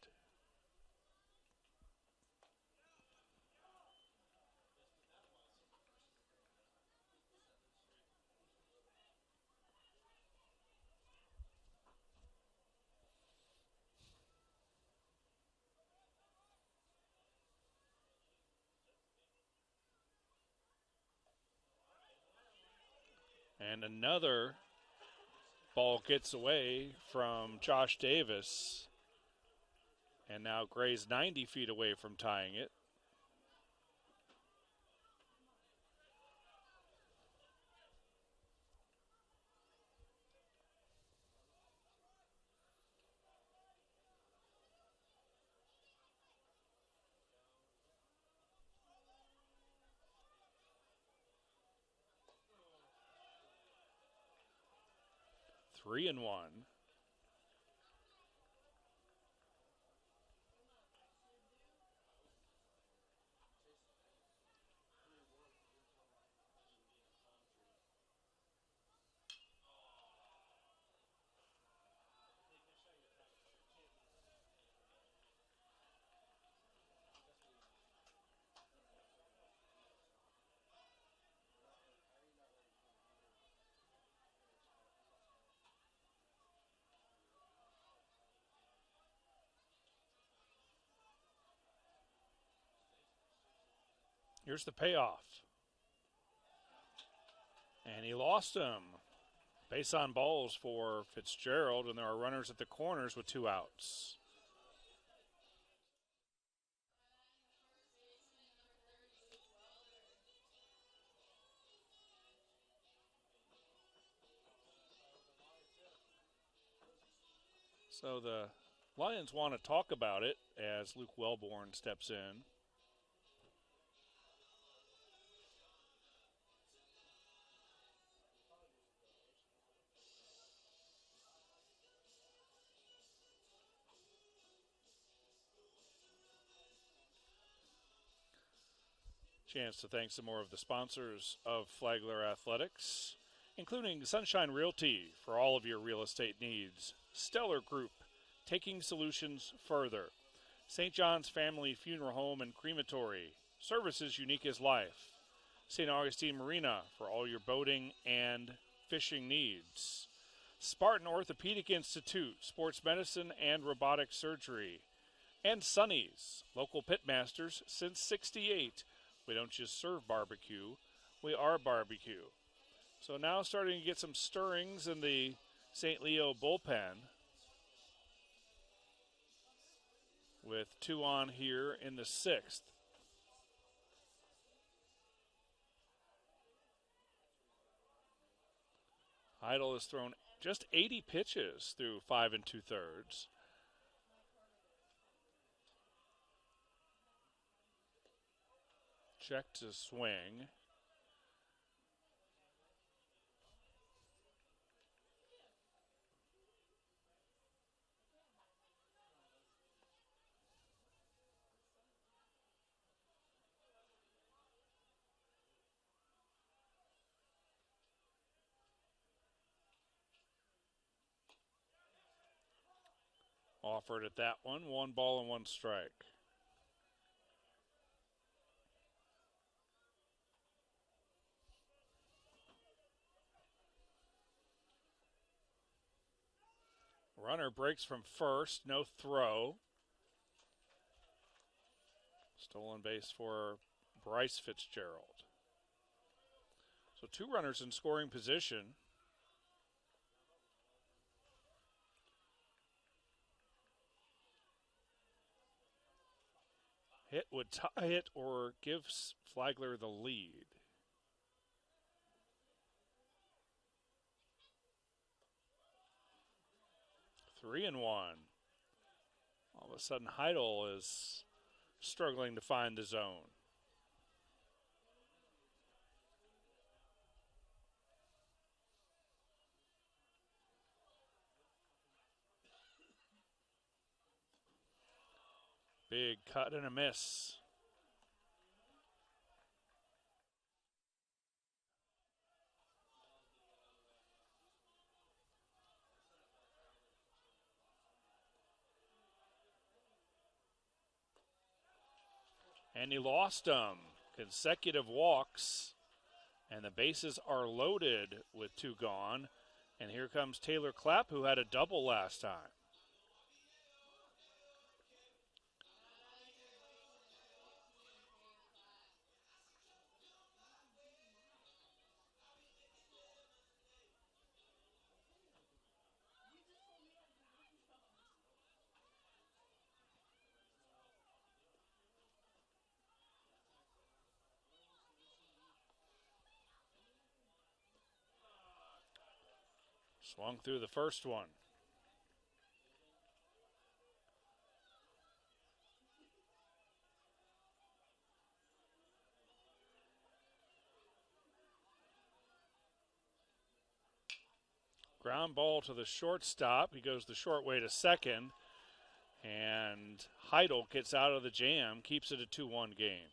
And another ball gets away from Josh Davis. And now Gray's 90 feet away from tying it. Three and one. Here's the payoff. And he lost him. Base on balls for Fitzgerald, and there are runners at the corners with 2 outs. So the Lions want to talk about it as Luke Wellborn steps in. Chance to thank some more of the sponsors of Flagler Athletics, including Sunshine Realty for all of your real estate needs, Stellar Group, taking solutions further, St. John's Family Funeral Home and Crematory, services unique as life, St. Augustine Marina for all your boating and fishing needs, Spartan Orthopedic Institute, sports medicine and robotic surgery, and Sonny's, local pitmasters since '68. We don't just serve barbecue, we are barbecue. So now starting to get some stirrings in the St. Leo bullpen with 2 on here in the 6th. Heidel has thrown just 80 pitches through 5 2/3. Check to swing. Offered at that one, 1 ball and 1 strike. Runner breaks from first, no throw. Stolen base for Bryce Fitzgerald. So 2 runners in scoring position. Hit would tie it or gives Flagler the lead. Three and 1. All of a sudden, Heidel is struggling to find the zone. Big cut and a miss. And he lost them. Consecutive walks. And the bases are loaded with 2 gone. And here comes Taylor Clapp, who had a double last time. Swung through the first one. Ground ball to the shortstop. He goes the short way to second. And Heidel gets out of the jam, keeps it a 2-1 game.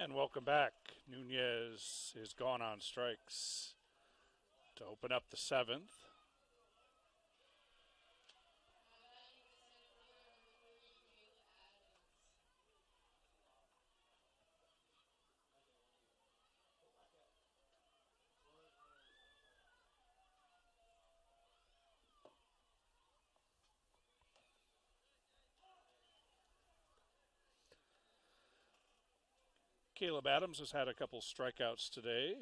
And welcome back. Nunez is gone on strikes to open up the seventh. Caleb Adams has had a couple strikeouts today.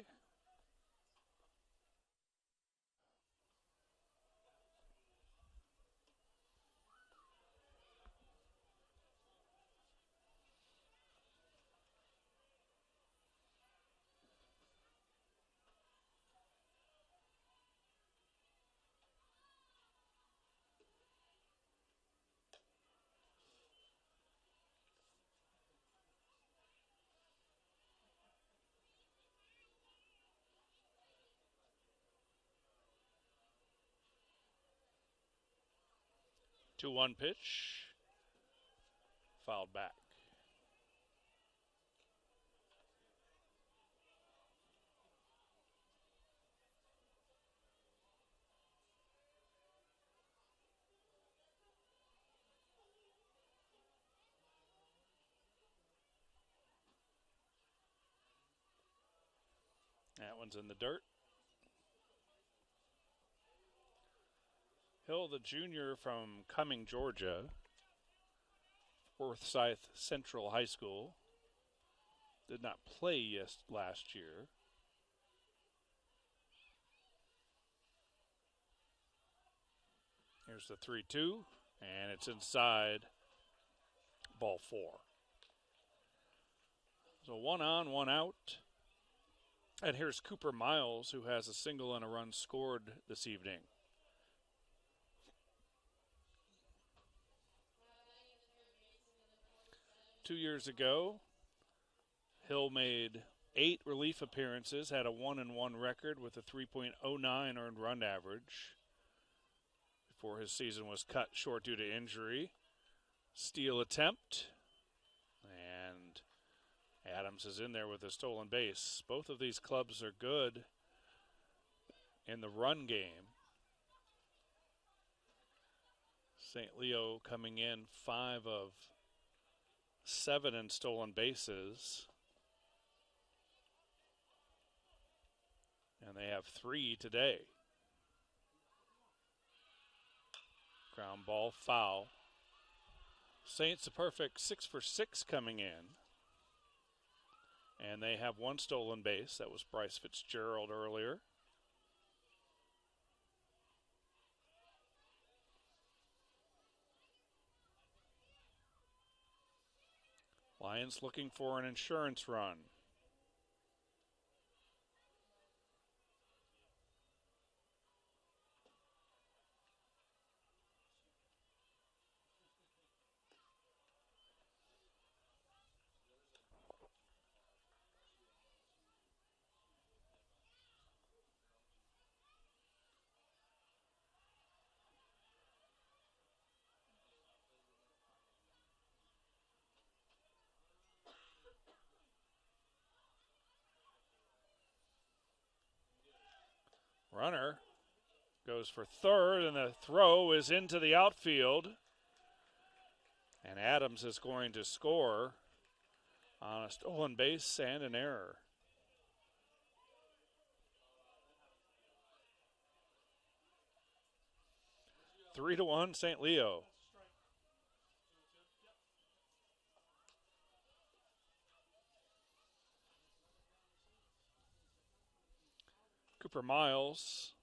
To 1 pitch. Fouled back. That one's in the dirt. Hill, the junior from Cumming, Georgia, Forsyth Central High School, did not play last year. Here's the 3-2, and it's inside. Ball 4. So 1 on, 1 out. And here's Cooper Miles, who has a single and a run scored this evening. Two years ago, Hill made 8 relief appearances, had a 1-1 record with a 3.09 earned run average before his season was cut short due to injury. Steal attempt, and Adams is in there with a stolen base. Both of these clubs are good in the run game. St. Leo coming in 5 of 7 in stolen bases. And they have 3 today. Ground ball, foul. Saints a perfect 6 for 6 coming in. And they have 1 stolen base. That was Bryce Fitzgerald earlier. Lions looking for an insurance run. Runner goes for third, and the throw is into the outfield. And Adams is going to score on a stolen base and an error. Three to 1, St. Leo. Cooper Miles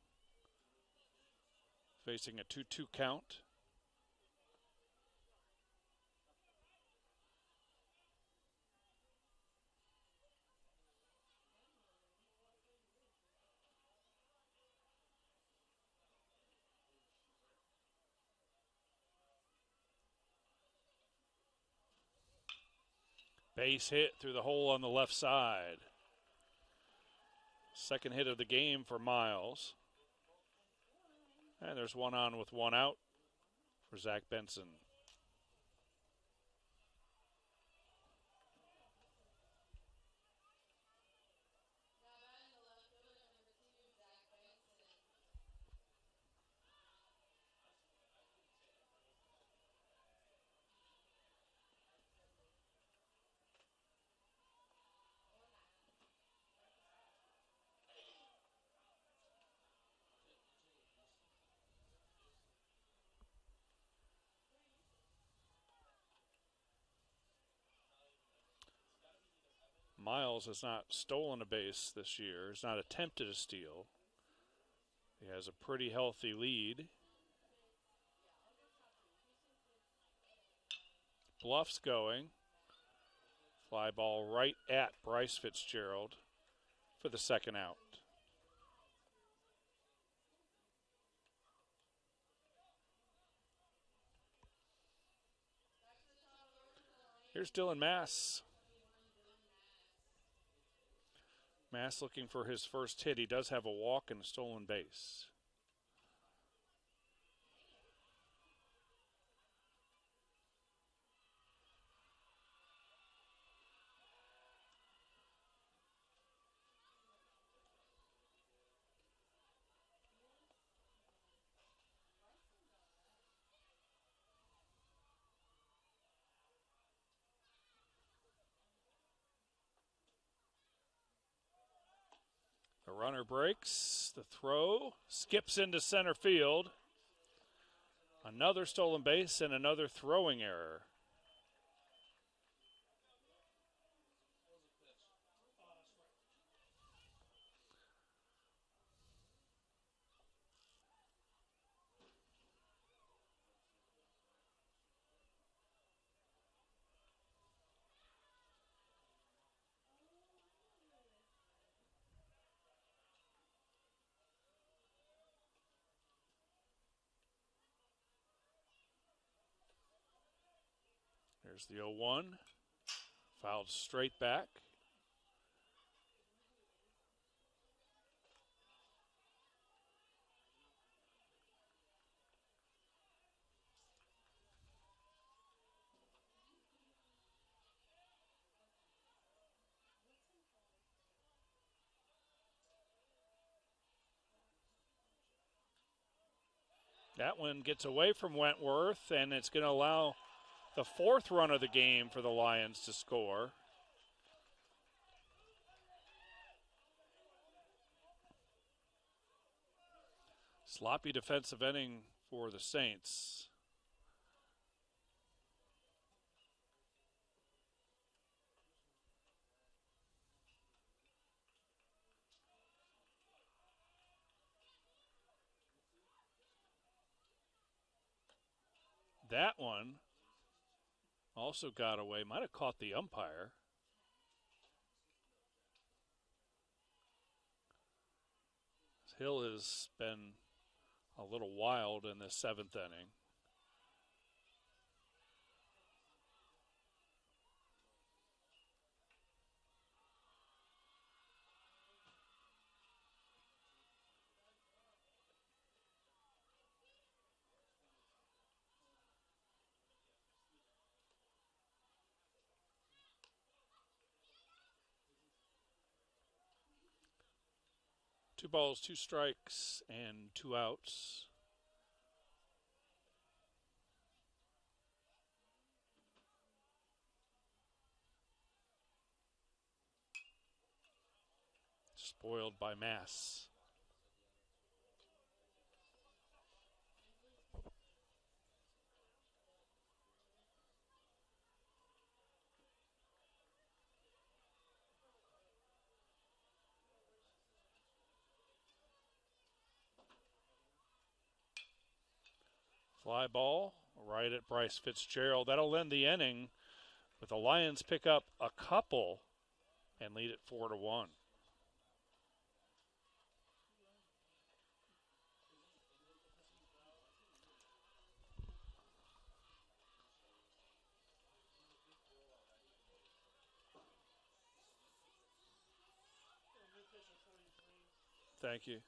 facing a 2-2 count. Base hit through the hole on the left side. Second hit of the game for Miles. And there's 1 on with 1 out for Zach Benson. Miles has not stolen a base this year, has not attempted a steal. He has a pretty healthy lead. Bluff's going. Fly ball right at Bryce Fitzgerald for the second out. Here's Dylan Mass. Mass looking for his first hit. He does have a walk and a stolen base. The runner breaks. The throw skips into center field. Another stolen base and another throwing error. There's the 0-1. Fouled straight back. That one gets away from Wentworth, and it's going to allow the fourth run of the game for the Lions to score. Sloppy defensive inning for the Saints. That one also got away. Might have caught the umpire. Hill has been a little wild in the seventh inning. Two balls, two strikes, and two outs. Spoiled by Mass. Fly ball right at Bryce Fitzgerald. That'll end the inning, but the Lions pick up a couple and lead it 4-1. Thank you.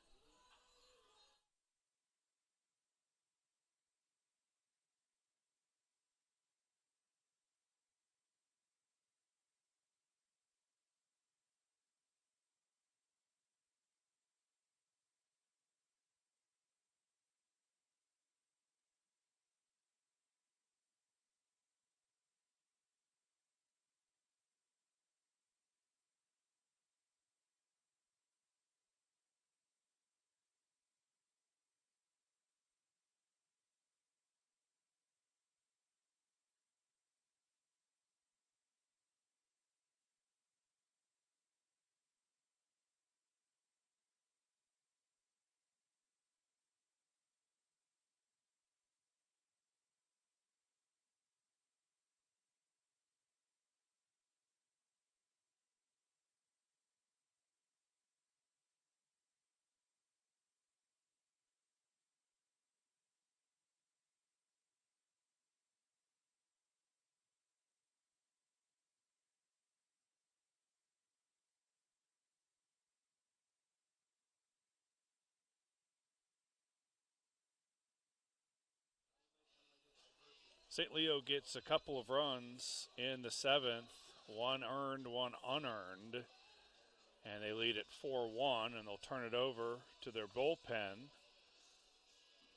St. Leo gets a couple of runs in the 7th, one earned, one unearned, and they lead at 4-1, and they'll turn it over to their bullpen.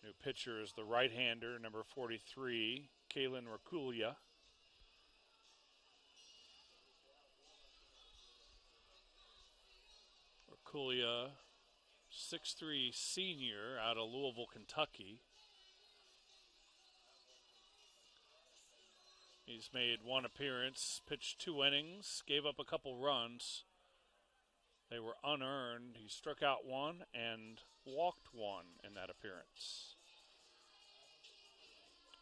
New pitcher is the right-hander, number 43, Kalen Rakulia. Rakulia, 6'3" senior out of Louisville, Kentucky. He's made one appearance, pitched 2 innings, gave up a couple runs. They were unearned. He struck out 1 and walked 1 in that appearance.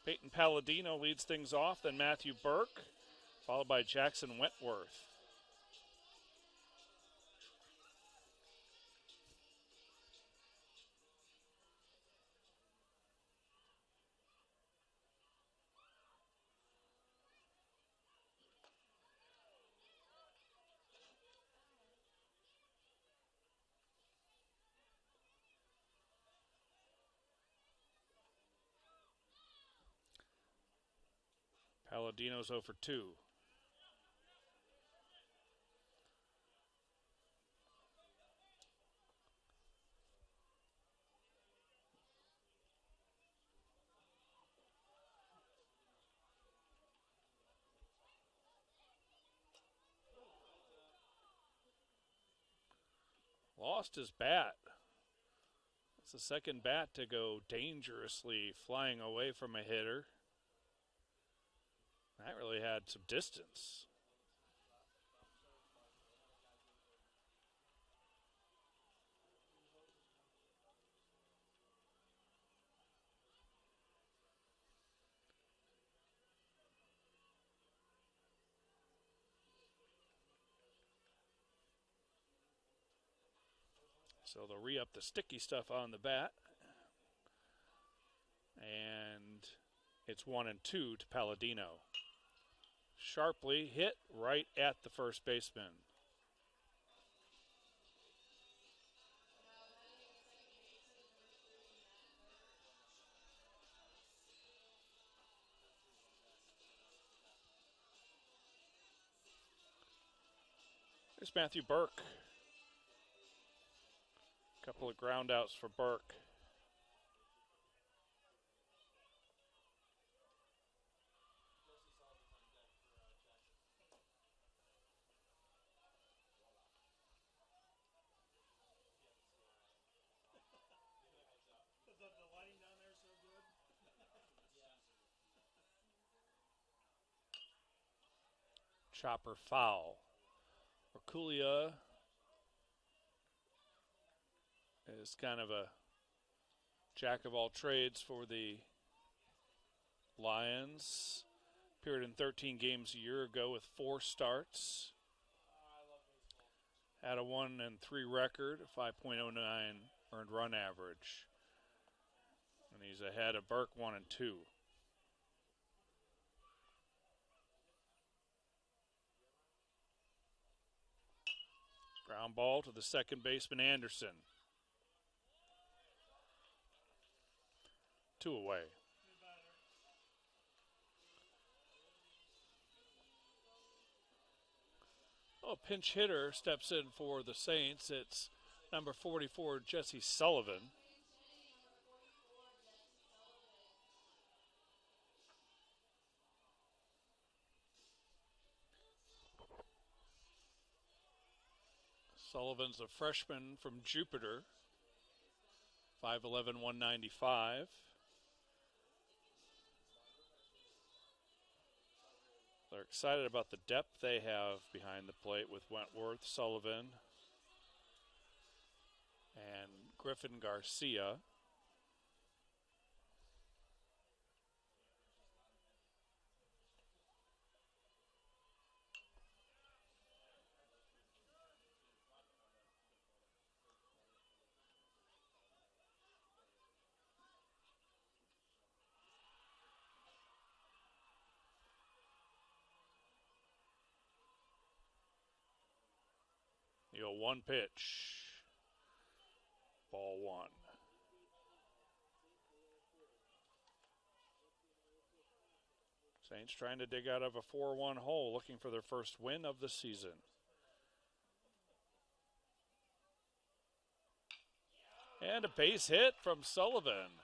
Peyton Palladino leads things off, then Matthew Burke, followed by Jackson Wentworth. Palladino's 0 for 2. Lost his bat. It's the second bat to go dangerously flying away from a hitter. That really had some distance. So they'll re-up the sticky stuff on the bat. And it's 1-2 to Palladino. Sharply hit right at the first baseman. There's Matthew Burke. Couple of ground outs for Burke. Chopper foul. Rakulia is kind of a jack of all trades for the Lions. Appeared in 13 games a year ago with 4 starts. Had a 1-3 record, a 5.09 earned run average. And he's ahead of Burke 1-2. Ground ball to the second baseman, Anderson. 2 away. Oh, pinch hitter steps in for the Saints. It's number 44, Jesse Sullivan. Sullivan's a freshman from Jupiter, 5'11", 195. They're excited about the depth they have behind the plate with Wentworth, Sullivan, and Griffin Garcia. The 0-1 pitch. Ball 1. Saints trying to dig out of a 4-1 hole, looking for their first win of the season. And a base hit from Sullivan.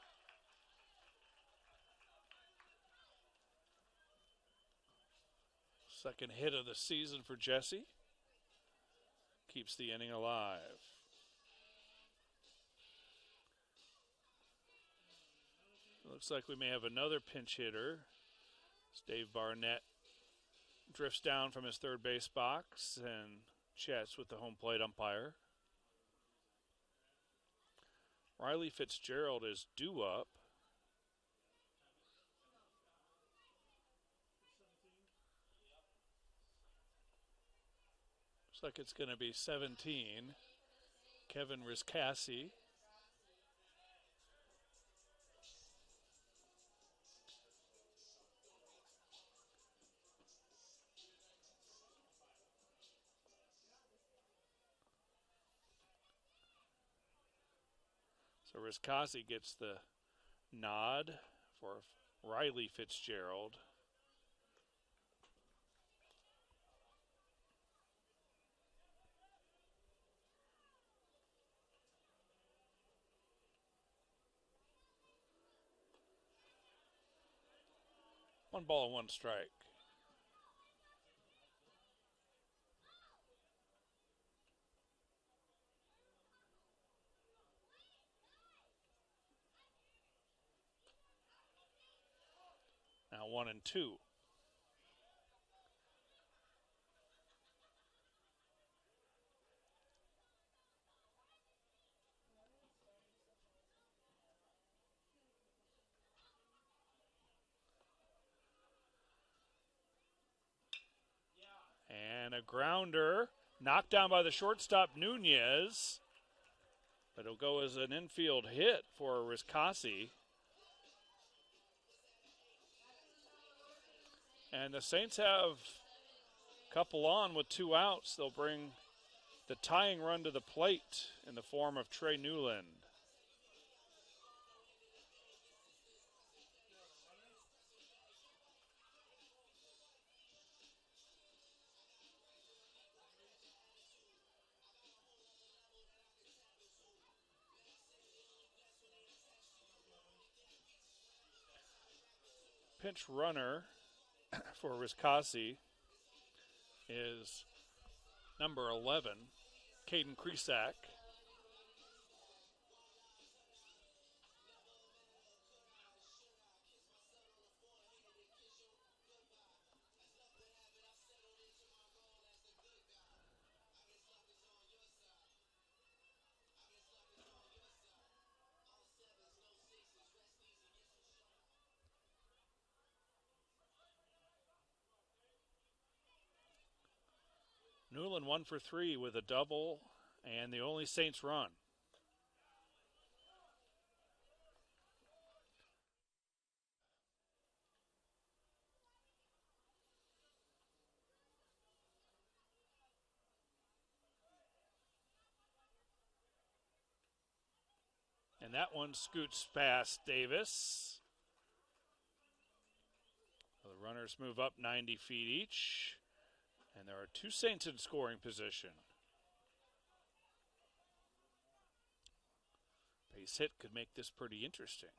Second hit of the season for Jesse. Keeps the inning alive. Looks like we may have another pinch hitter. As Dave Barnett drifts down from his third base box and chats with the home plate umpire. Riley Fitzgerald is due up. Looks like it's going to be 17. Kevin Rizcassi. So Rizcassi gets the nod for Riley Fitzgerald. One ball and one strike. Now 1-2. And a grounder knocked down by the shortstop Nunez. But it'll go as an infield hit for Rizcassi. And the Saints have a couple on with 2 outs. They'll bring the tying run to the plate in the form of Trey Newland. Pinch runner for Rizcassi is number 11, Caden Kresak. Newland 1 for 3 with a double and the only Saints run. And that one scoots past Davis. The runners move up 90 feet each. And there are 2 Saints in scoring position. Base hit could make this pretty interesting.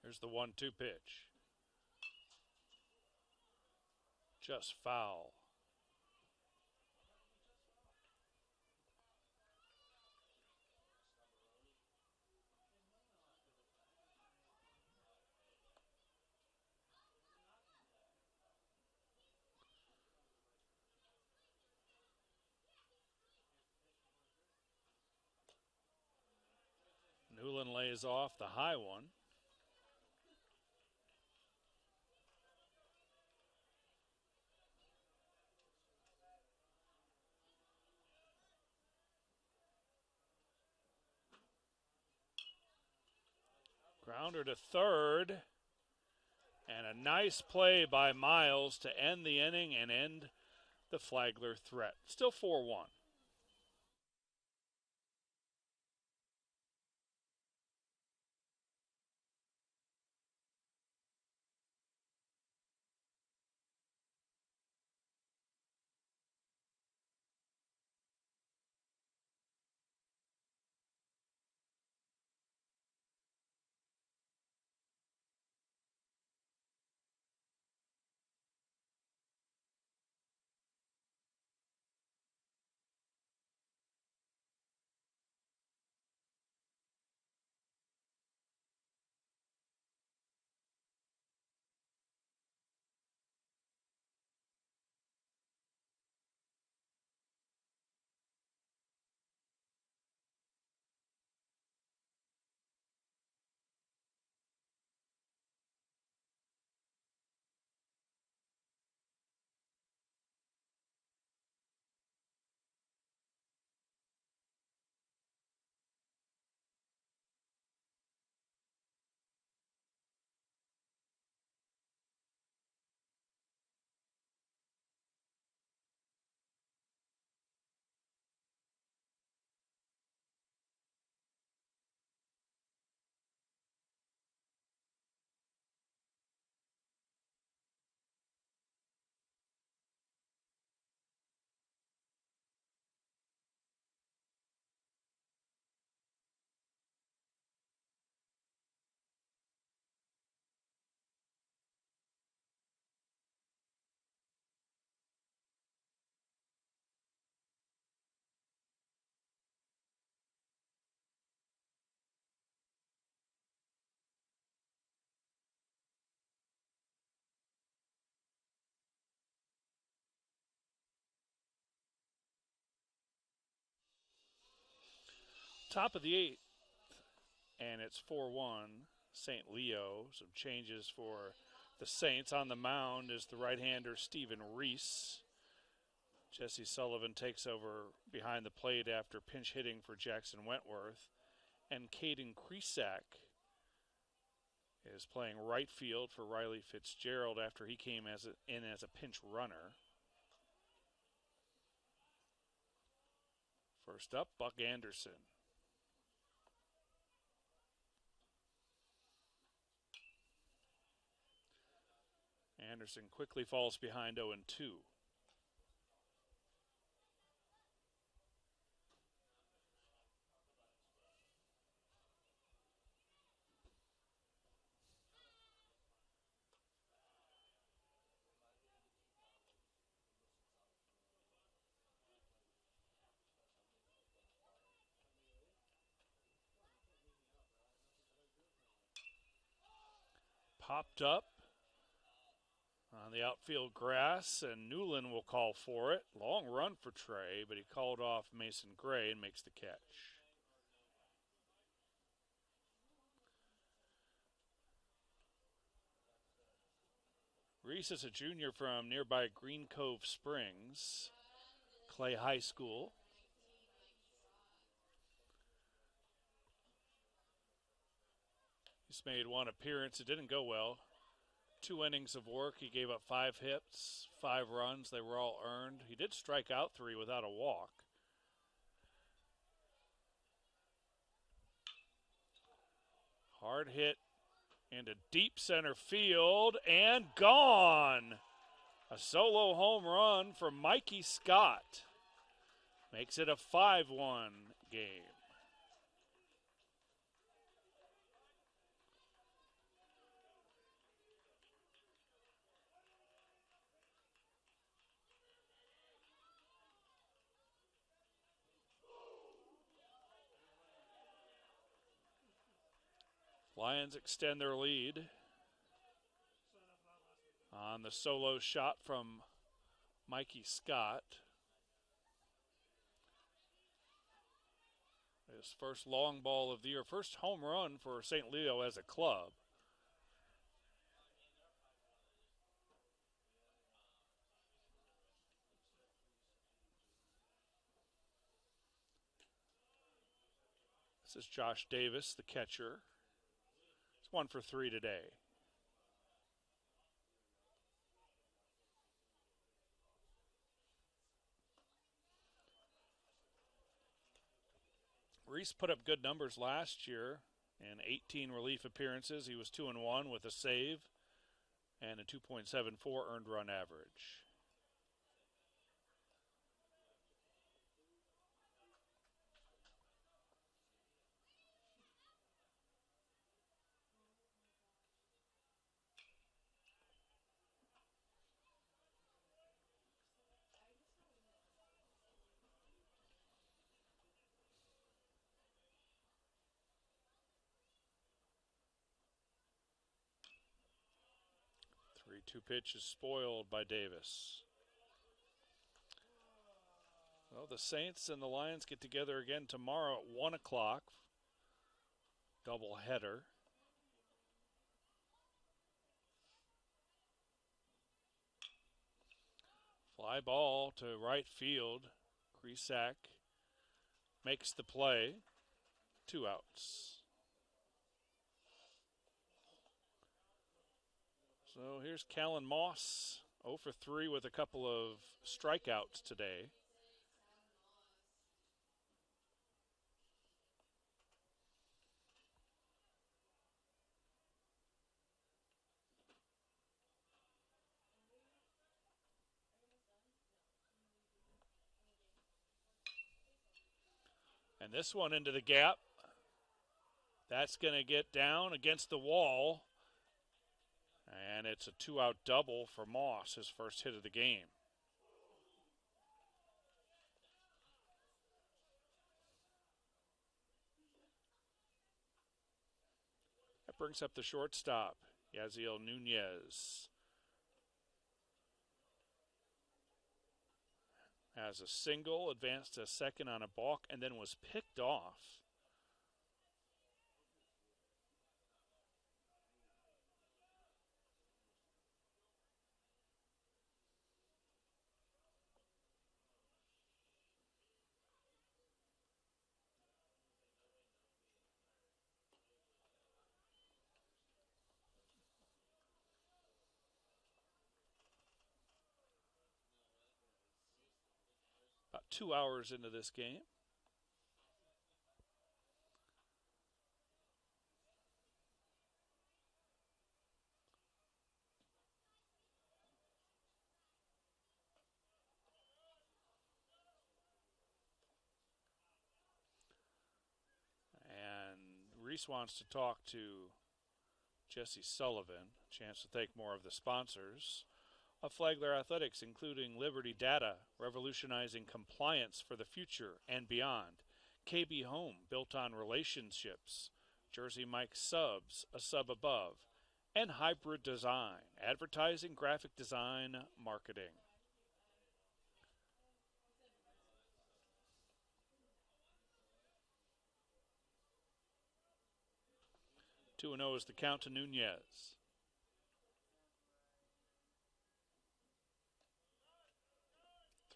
Here's the 1-2 pitch. Just foul. Newland lays off the high one. Grounder to third. And a nice play by Miles to end the inning and end the Flagler threat. Still 4-1. Top of the 8th, and it's 4-1 St. Leo. Some changes for the Saints. On the mound is the right-hander Stephen Reese. Jesse Sullivan takes over behind the plate after pinch hitting for Jackson Wentworth. And Caden Kresak is playing right field for Riley Fitzgerald after he came in as a pinch runner. First up, Buck Anderson. Anderson quickly falls behind 0-2. Popped up on the outfield grass, and Newland will call for it. Long run for Trey, but he called off Mason Gray and makes the catch. Reese is a junior from nearby Green Cove Springs, Clay High School. He's made one appearance. It didn't go well. 2 innings of work. He gave up 5 hits, 5 runs. They were all earned. He did strike out 3 without a walk. Hard hit into deep center field and gone. A solo home run from Mikey Scott makes it a 5-1 game. Lions extend their lead on the solo shot from Mikey Scott. His first long ball of the year, first home run for St. Leo as a club. This is Josh Davis, the catcher. It's 1 for 3 today. Reese put up good numbers last year in 18 relief appearances. He was 2-1 with a save and a 2.74 earned run average. Three-two pitch is spoiled by Davis. Well, the Saints and the Lions get together again tomorrow at 1 o'clock. Double header. Fly ball to right field. Krisak makes the play. 2 outs. So here's Callan Moss, 0 for 3 with a couple of strikeouts today. And this one into the gap. That's going to get down against the wall. And it's a 2-out double for Moss, his first hit of the game. That brings up the shortstop, Yaziel Nunez. Has a single, advanced to second on a balk, and then was picked off. About 2 hours into this game. And Reese wants to talk to Jesse Sullivan. A chance to thank more of the sponsors of Flagler Athletics, including Liberty Data, revolutionizing compliance for the future and beyond. KB Home, built on relationships. Jersey Mike Subs, a sub above. And Hybrid Design, advertising, graphic design, marketing. 2-0 is the count to Nunez.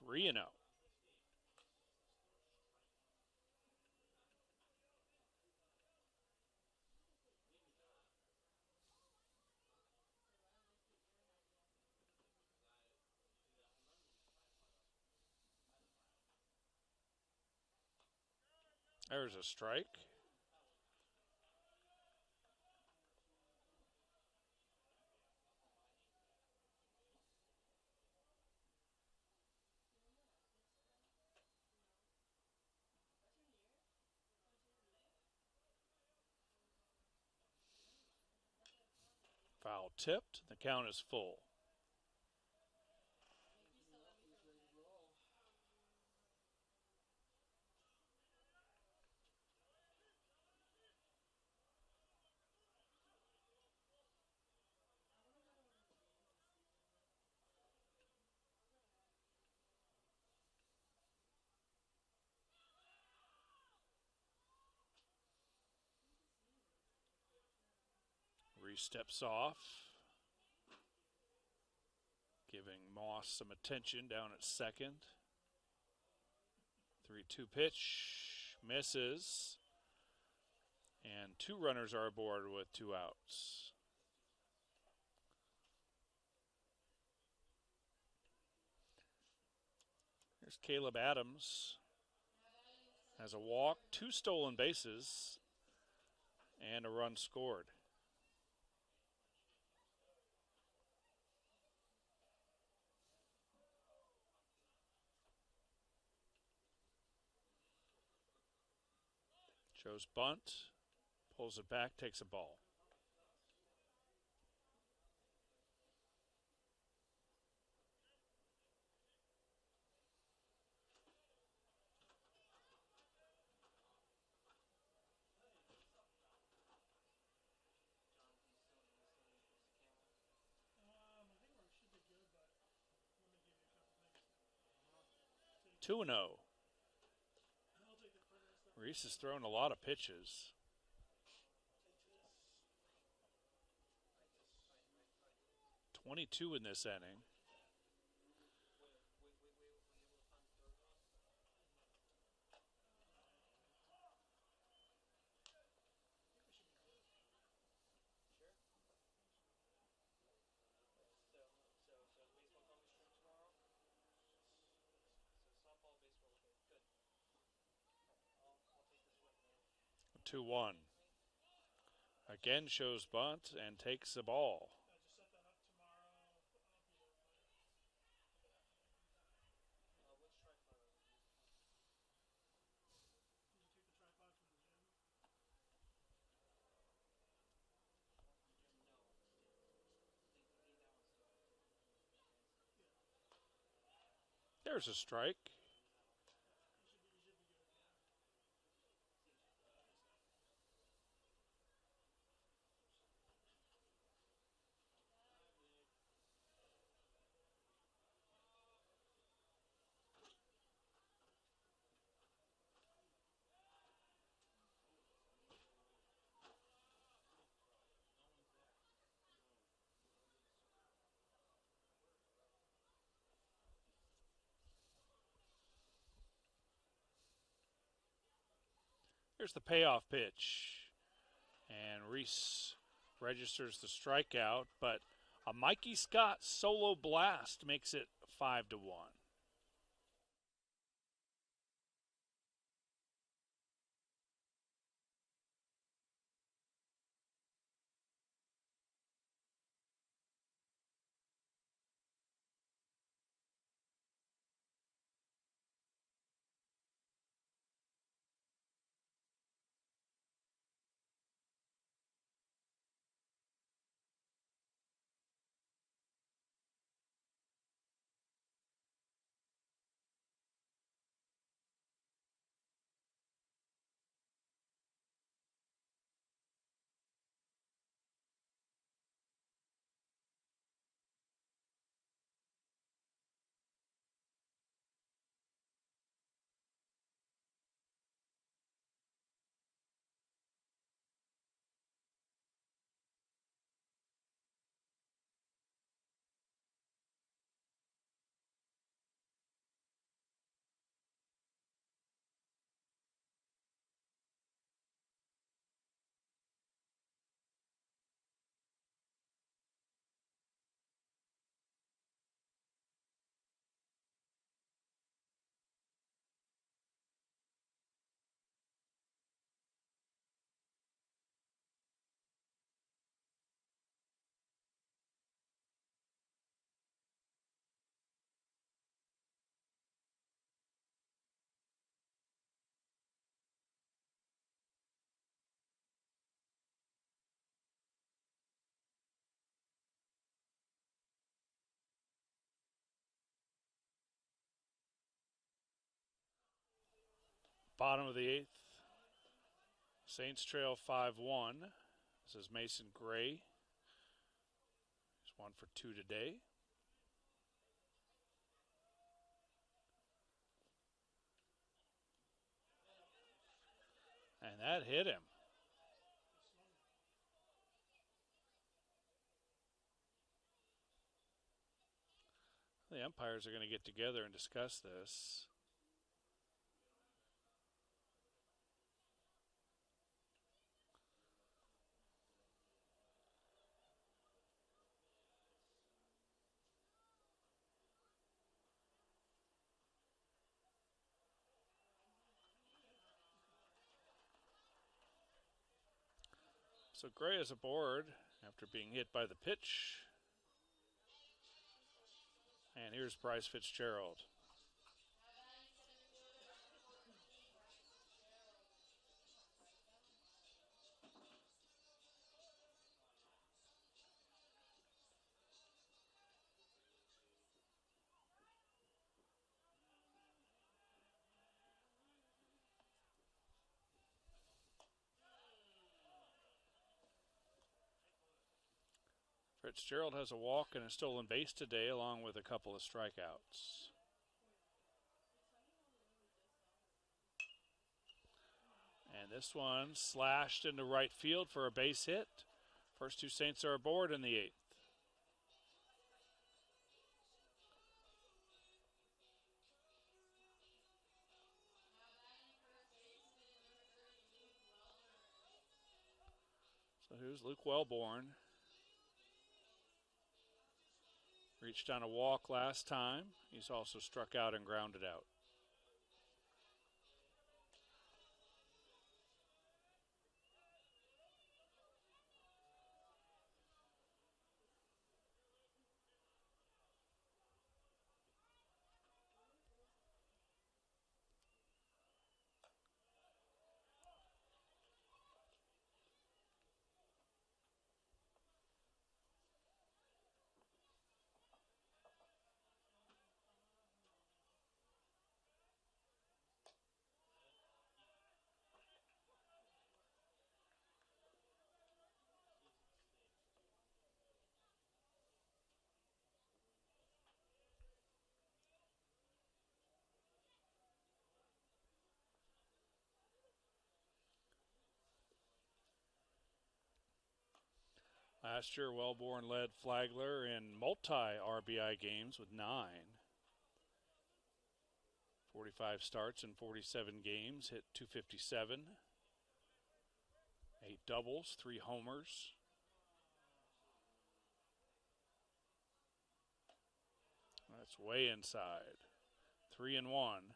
Three and 0. There's a strike. Foul tipped. The count is full. Reese steps off, giving Moss some attention down at second. 3-2 pitch, misses. And 2 runners are aboard with 2 outs. Here's Caleb Adams. Has a walk, 2 stolen bases, and a run scored. Joe's bunt, pulls it back, takes a ball. Two and 0. Reese has thrown a lot of pitches. .22 in this inning. Good. 2-1. Again shows bunt and takes the ball. There's a strike. Here's the payoff pitch. And Reese registers the strikeout, but a Mikey Scott solo blast makes it 5-1. Bottom of the 8th. Saints trail 5-1. This is Mason Gray. He's 1 for 2 today. And that hit him. The umpires are going to get together and discuss this. So Gray is aboard after being hit by the pitch. And here's Bryce Fitzgerald. Fitzgerald has a walk and a stolen base today, along with a couple of strikeouts. And this one slashed into right field for a base hit. First two Saints are aboard in the 8th. So here's Luke Wellborn. Reached on a walk last time. He's also struck out and grounded out. Last year, Wellborn led Flagler in multi-RBI games with 9. 45 starts in 47 games, hit .257. 8 doubles, 3 homers. That's way inside. 3-1.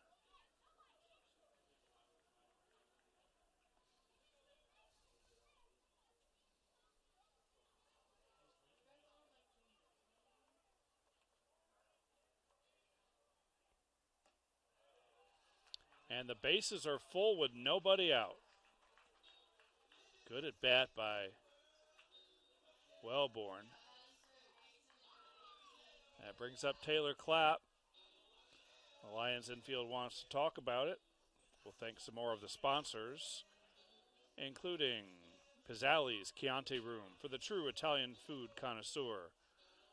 And the bases are full with nobody out. Good at bat by Wellborn. That brings up Taylor Clapp. The Lions infield wants to talk about it. We'll thank some more of the sponsors, including Pizzali's Chianti Room for the true Italian food connoisseur.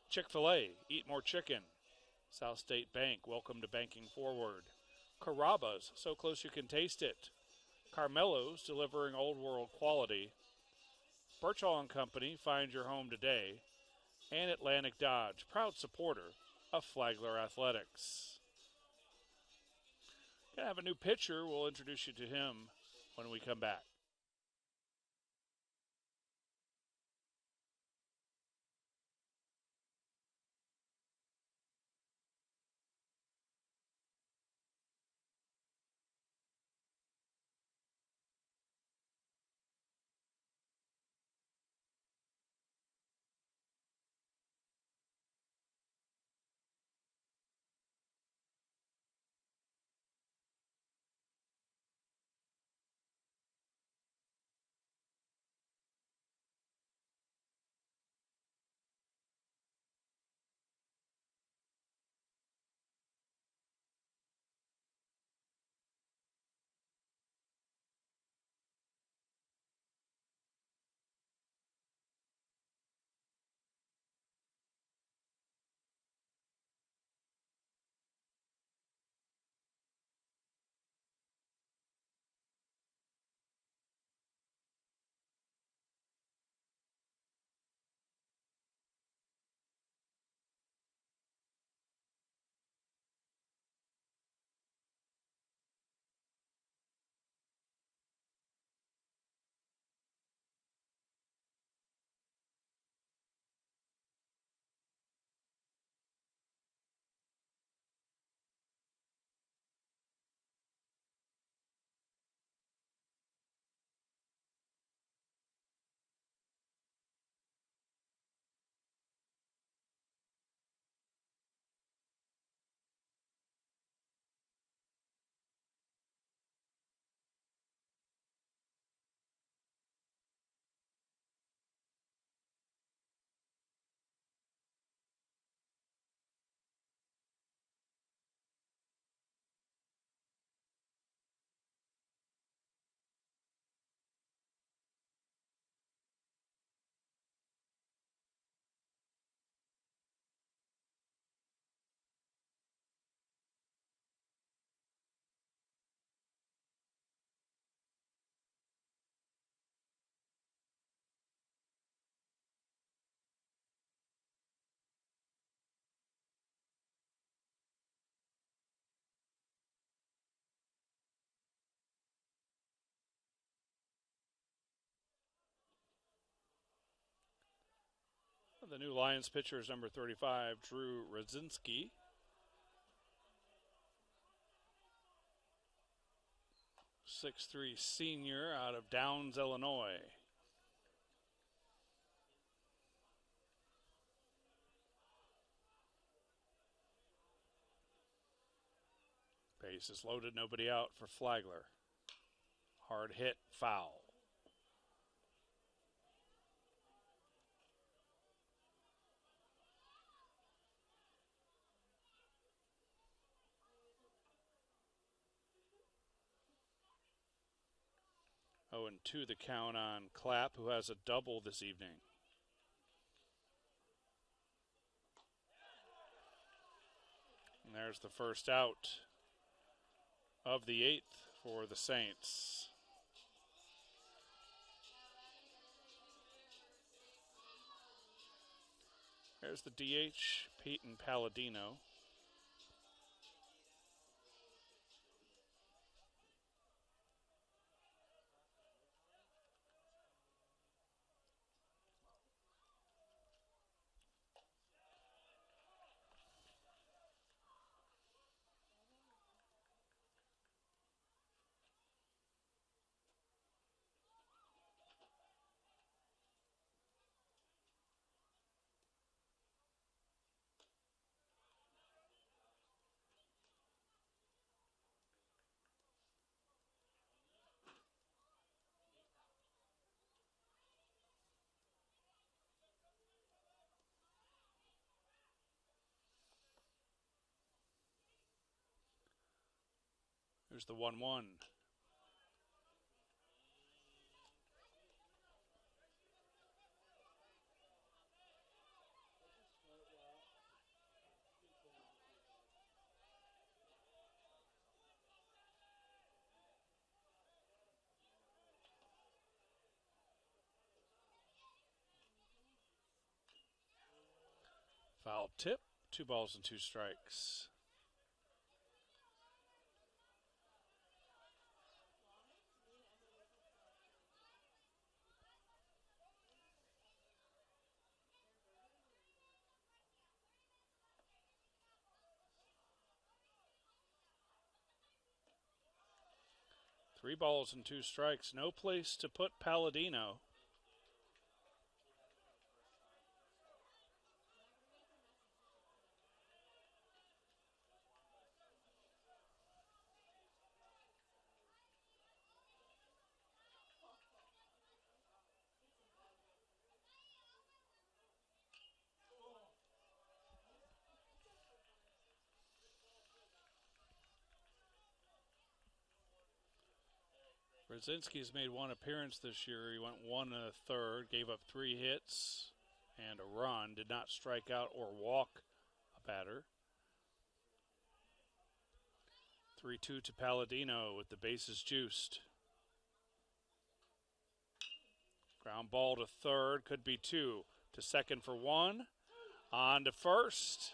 Chick-fil-A, eat more chicken. South State Bank, welcome to banking forward. Carrabba's, so close you can taste it. Carmelo's, delivering old world quality. Birchall & Company, find your home today. And Atlantic Dodge, proud supporter of Flagler Athletics. Gonna have a new pitcher. We'll introduce you to him when we come back. The new Lions pitcher is number 35, Drew Radzinski. 6'3" senior out of Downs, Illinois. Base is loaded, nobody out for Flagler. Hard hit, foul. Oh, and 2 the count on Clapp, who has a double this evening. And there's the first out of the 8th for the Saints. There's the DH, Peyton Palladino. Here's the 1-1. Foul tip, 2 balls and 2 strikes. Three balls and 2 strikes. No place to put Palladino. Radzinski's made 1 appearance this year. He went 1 1/3, gave up 3 hits and a run. Did not strike out or walk a batter. 3-2 to Palladino with the bases juiced. Ground ball to third, could be 2. To second for 1. On to first.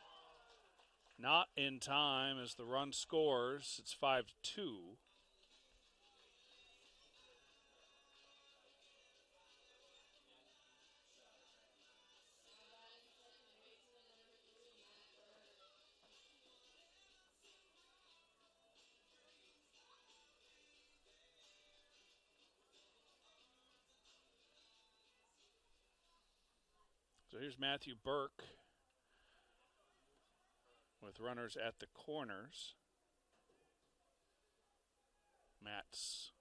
Not in time as the run scores. It's 5-2. So here's Matthew Burke with runners at the corners. Matt's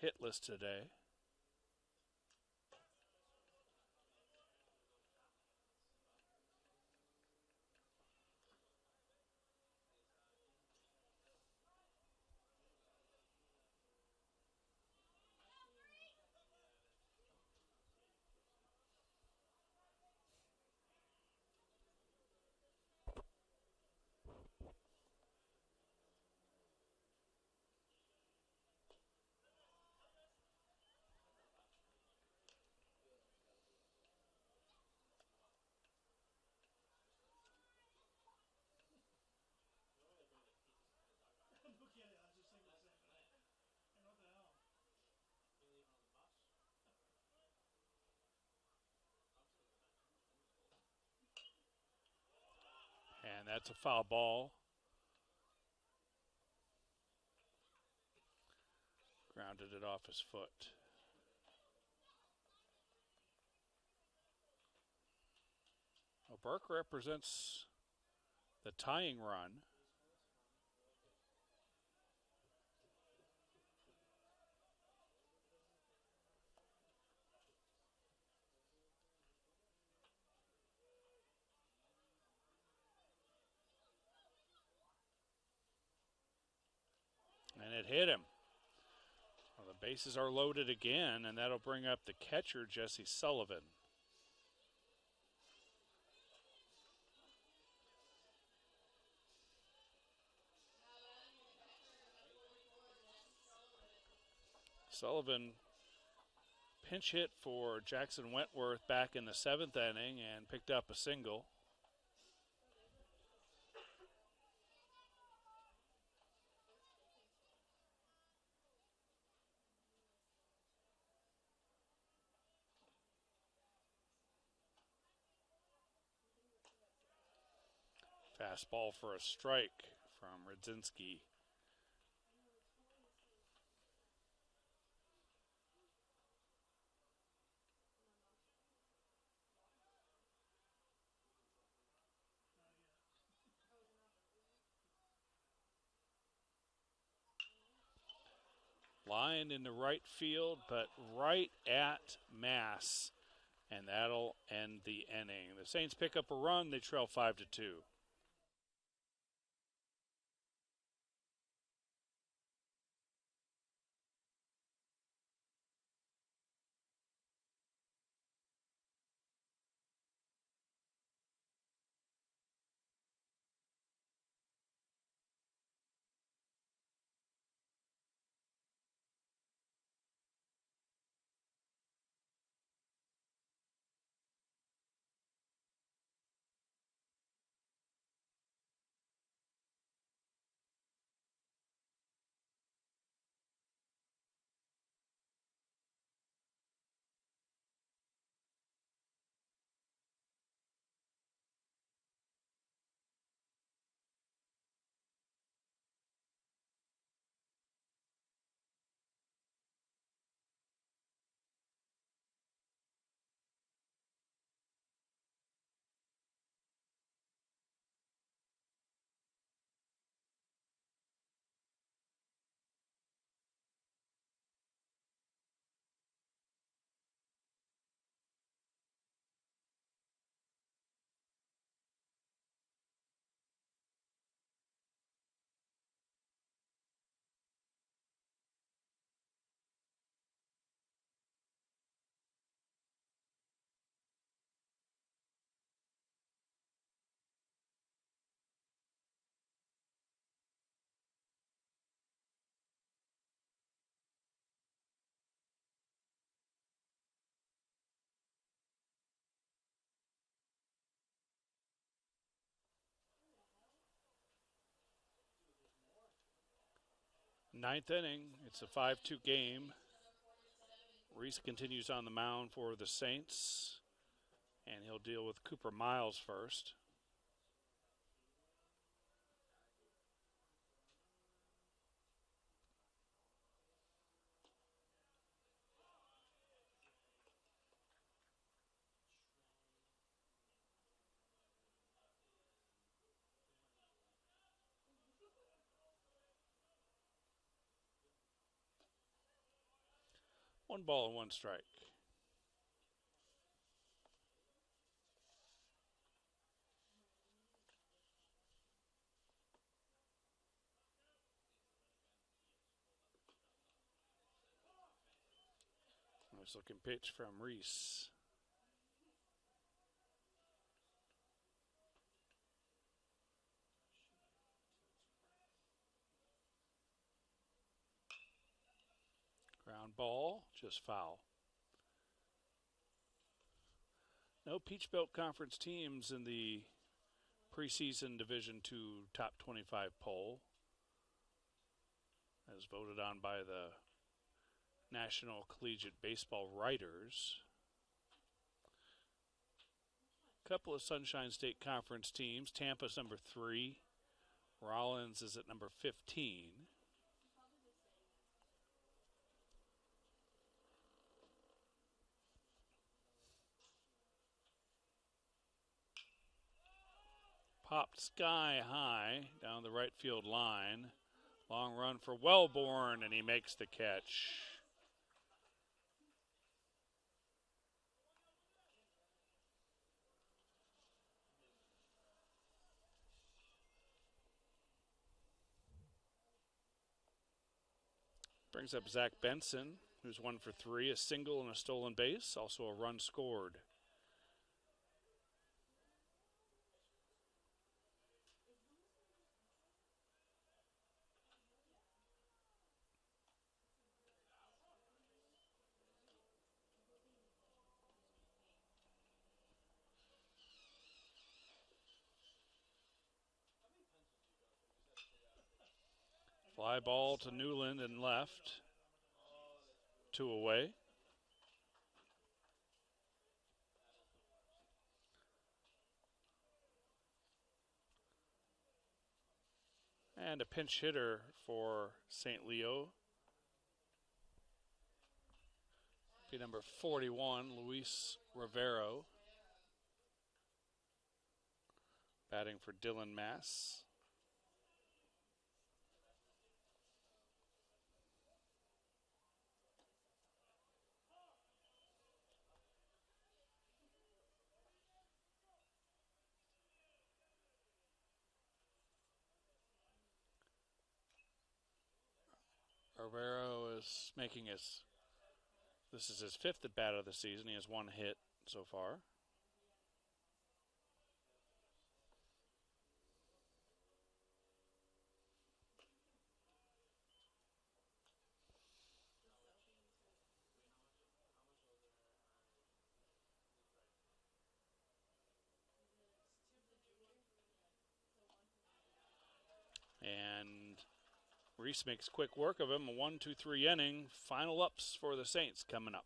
hitless today. And that's a foul ball. Grounded it off his foot. Well, Burke represents the tying run. And it hit him. Well, the bases are loaded again, and that'll bring up the catcher, Jesse Sullivan. Sullivan pinch hit for Jackson Wentworth back in the 7th inning and picked up a single. Fastball for a strike from Radzinski. Line into right field, but right at mass, and that'll end the inning. The Saints pick up a run. They trail 5-2. Ninth inning, it's a 5-2 game. Reese continues on the mound for the Saints, and he'll deal with Cooper Miles first. One ball and one strike. Nice looking pitch from Reese. Ground ball, just foul. No Peach Belt Conference teams in the preseason Division II top 25 poll, as voted on by the National Collegiate Baseball Writers. couple of Sunshine State Conference teams. Tampa's number 3. Rollins is at number 15. Popped sky high down the right field line. Long run for Wellborn, and he makes the catch. Brings up Zach Benson, who's 1 for 3, a single and a stolen base, also a run scored. Fly ball to Newland and left. 2 away. And a pinch hitter for St. Leo. Be number 41, Luis Rivero. Batting for Dylan Mass. Rivero is making this is his 5th at bat of the season. He has 1 hit so far. And Reese makes quick work of him. A 1-2-3 inning. Final ups for the Saints coming up.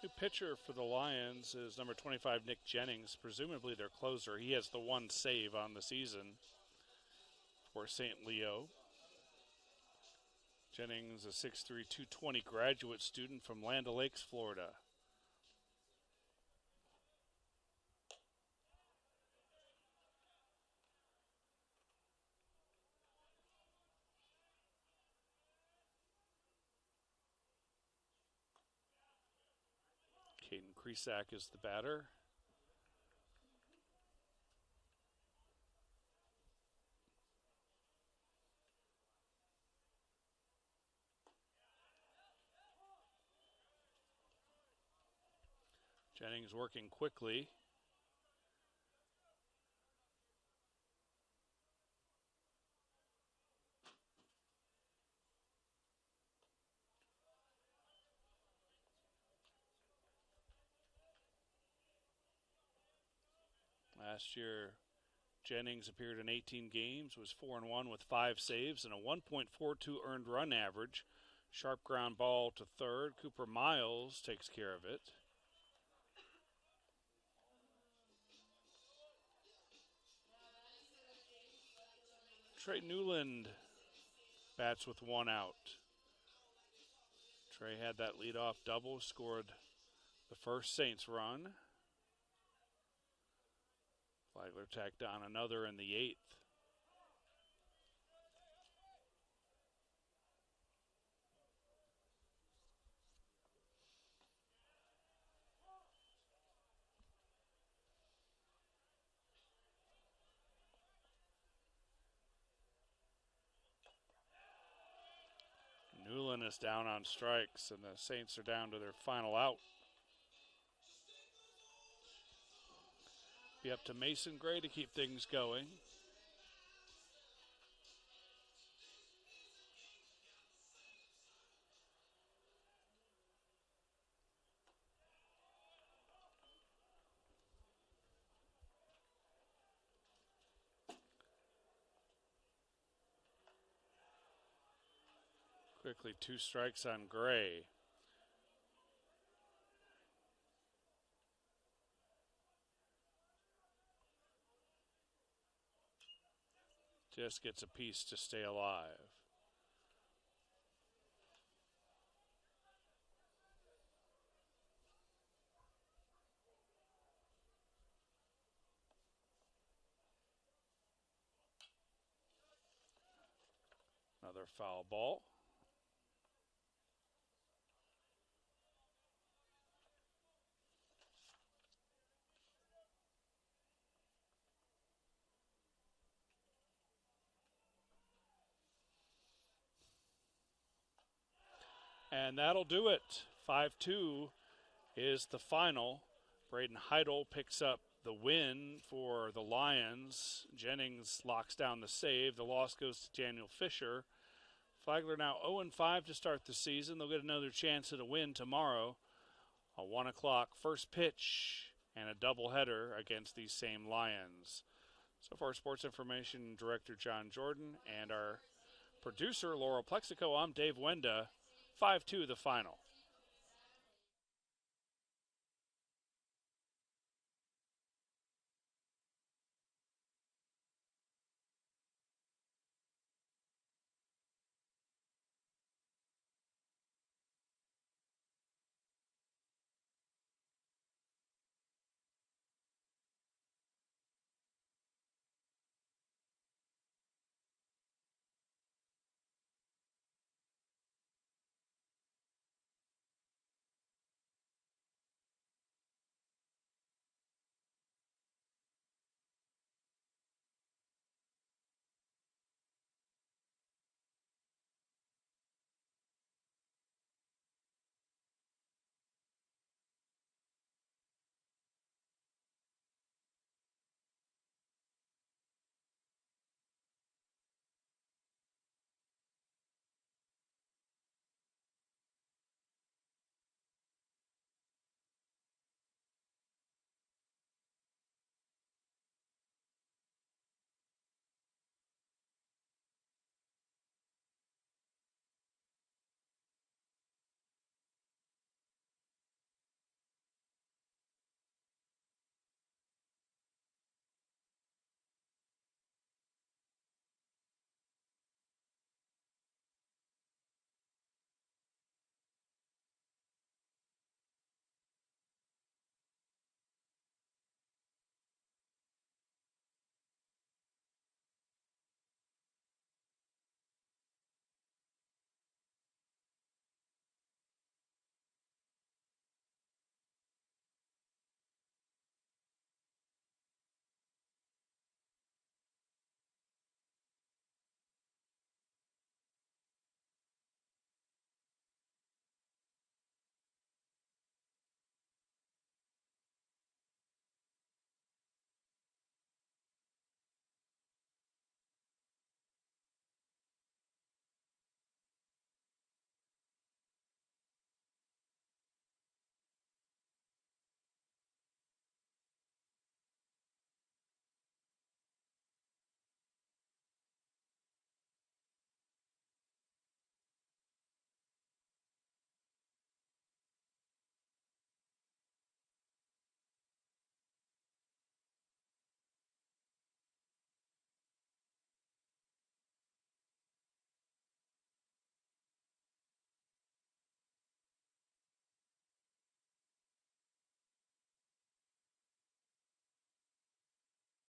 New pitcher for the Lions is number 25, Nick Jennings, presumably their closer. He has the 1 save on the season for St. Leo. Jennings, a 6'3", 220 graduate student from Land O'Lakes, Florida. Caden Kresak is the batter. Jennings working quickly. Last year, Jennings appeared in 18 games, was 4-1 with 5 saves and a 1.42 earned run average. Sharp ground ball to third. Cooper Miles takes care of it. Trey Newland bats with 1 out. Trey had that leadoff double, scored the first Saints run. Flagler tacked on another in the 8th. Newland is down on strikes, and the Saints are down to their final out. Be up to Mason Gray to keep things going. Quickly, 2 strikes on Gray. Just gets a piece to stay alive. Another foul ball. And that'll do it. 5-2 is the final. Braden Heidel picks up the win for the Lions. Jennings locks down the save. The loss goes to Daniel Fisher. Flagler now 0-5 to start the season. They'll get another chance at a win tomorrow. A 1 o'clock first pitch and a doubleheader against these same Lions. So for our Sports Information Director John Jordan and our producer Laurel Plexico, I'm Dave Wenda. 5-2 the final.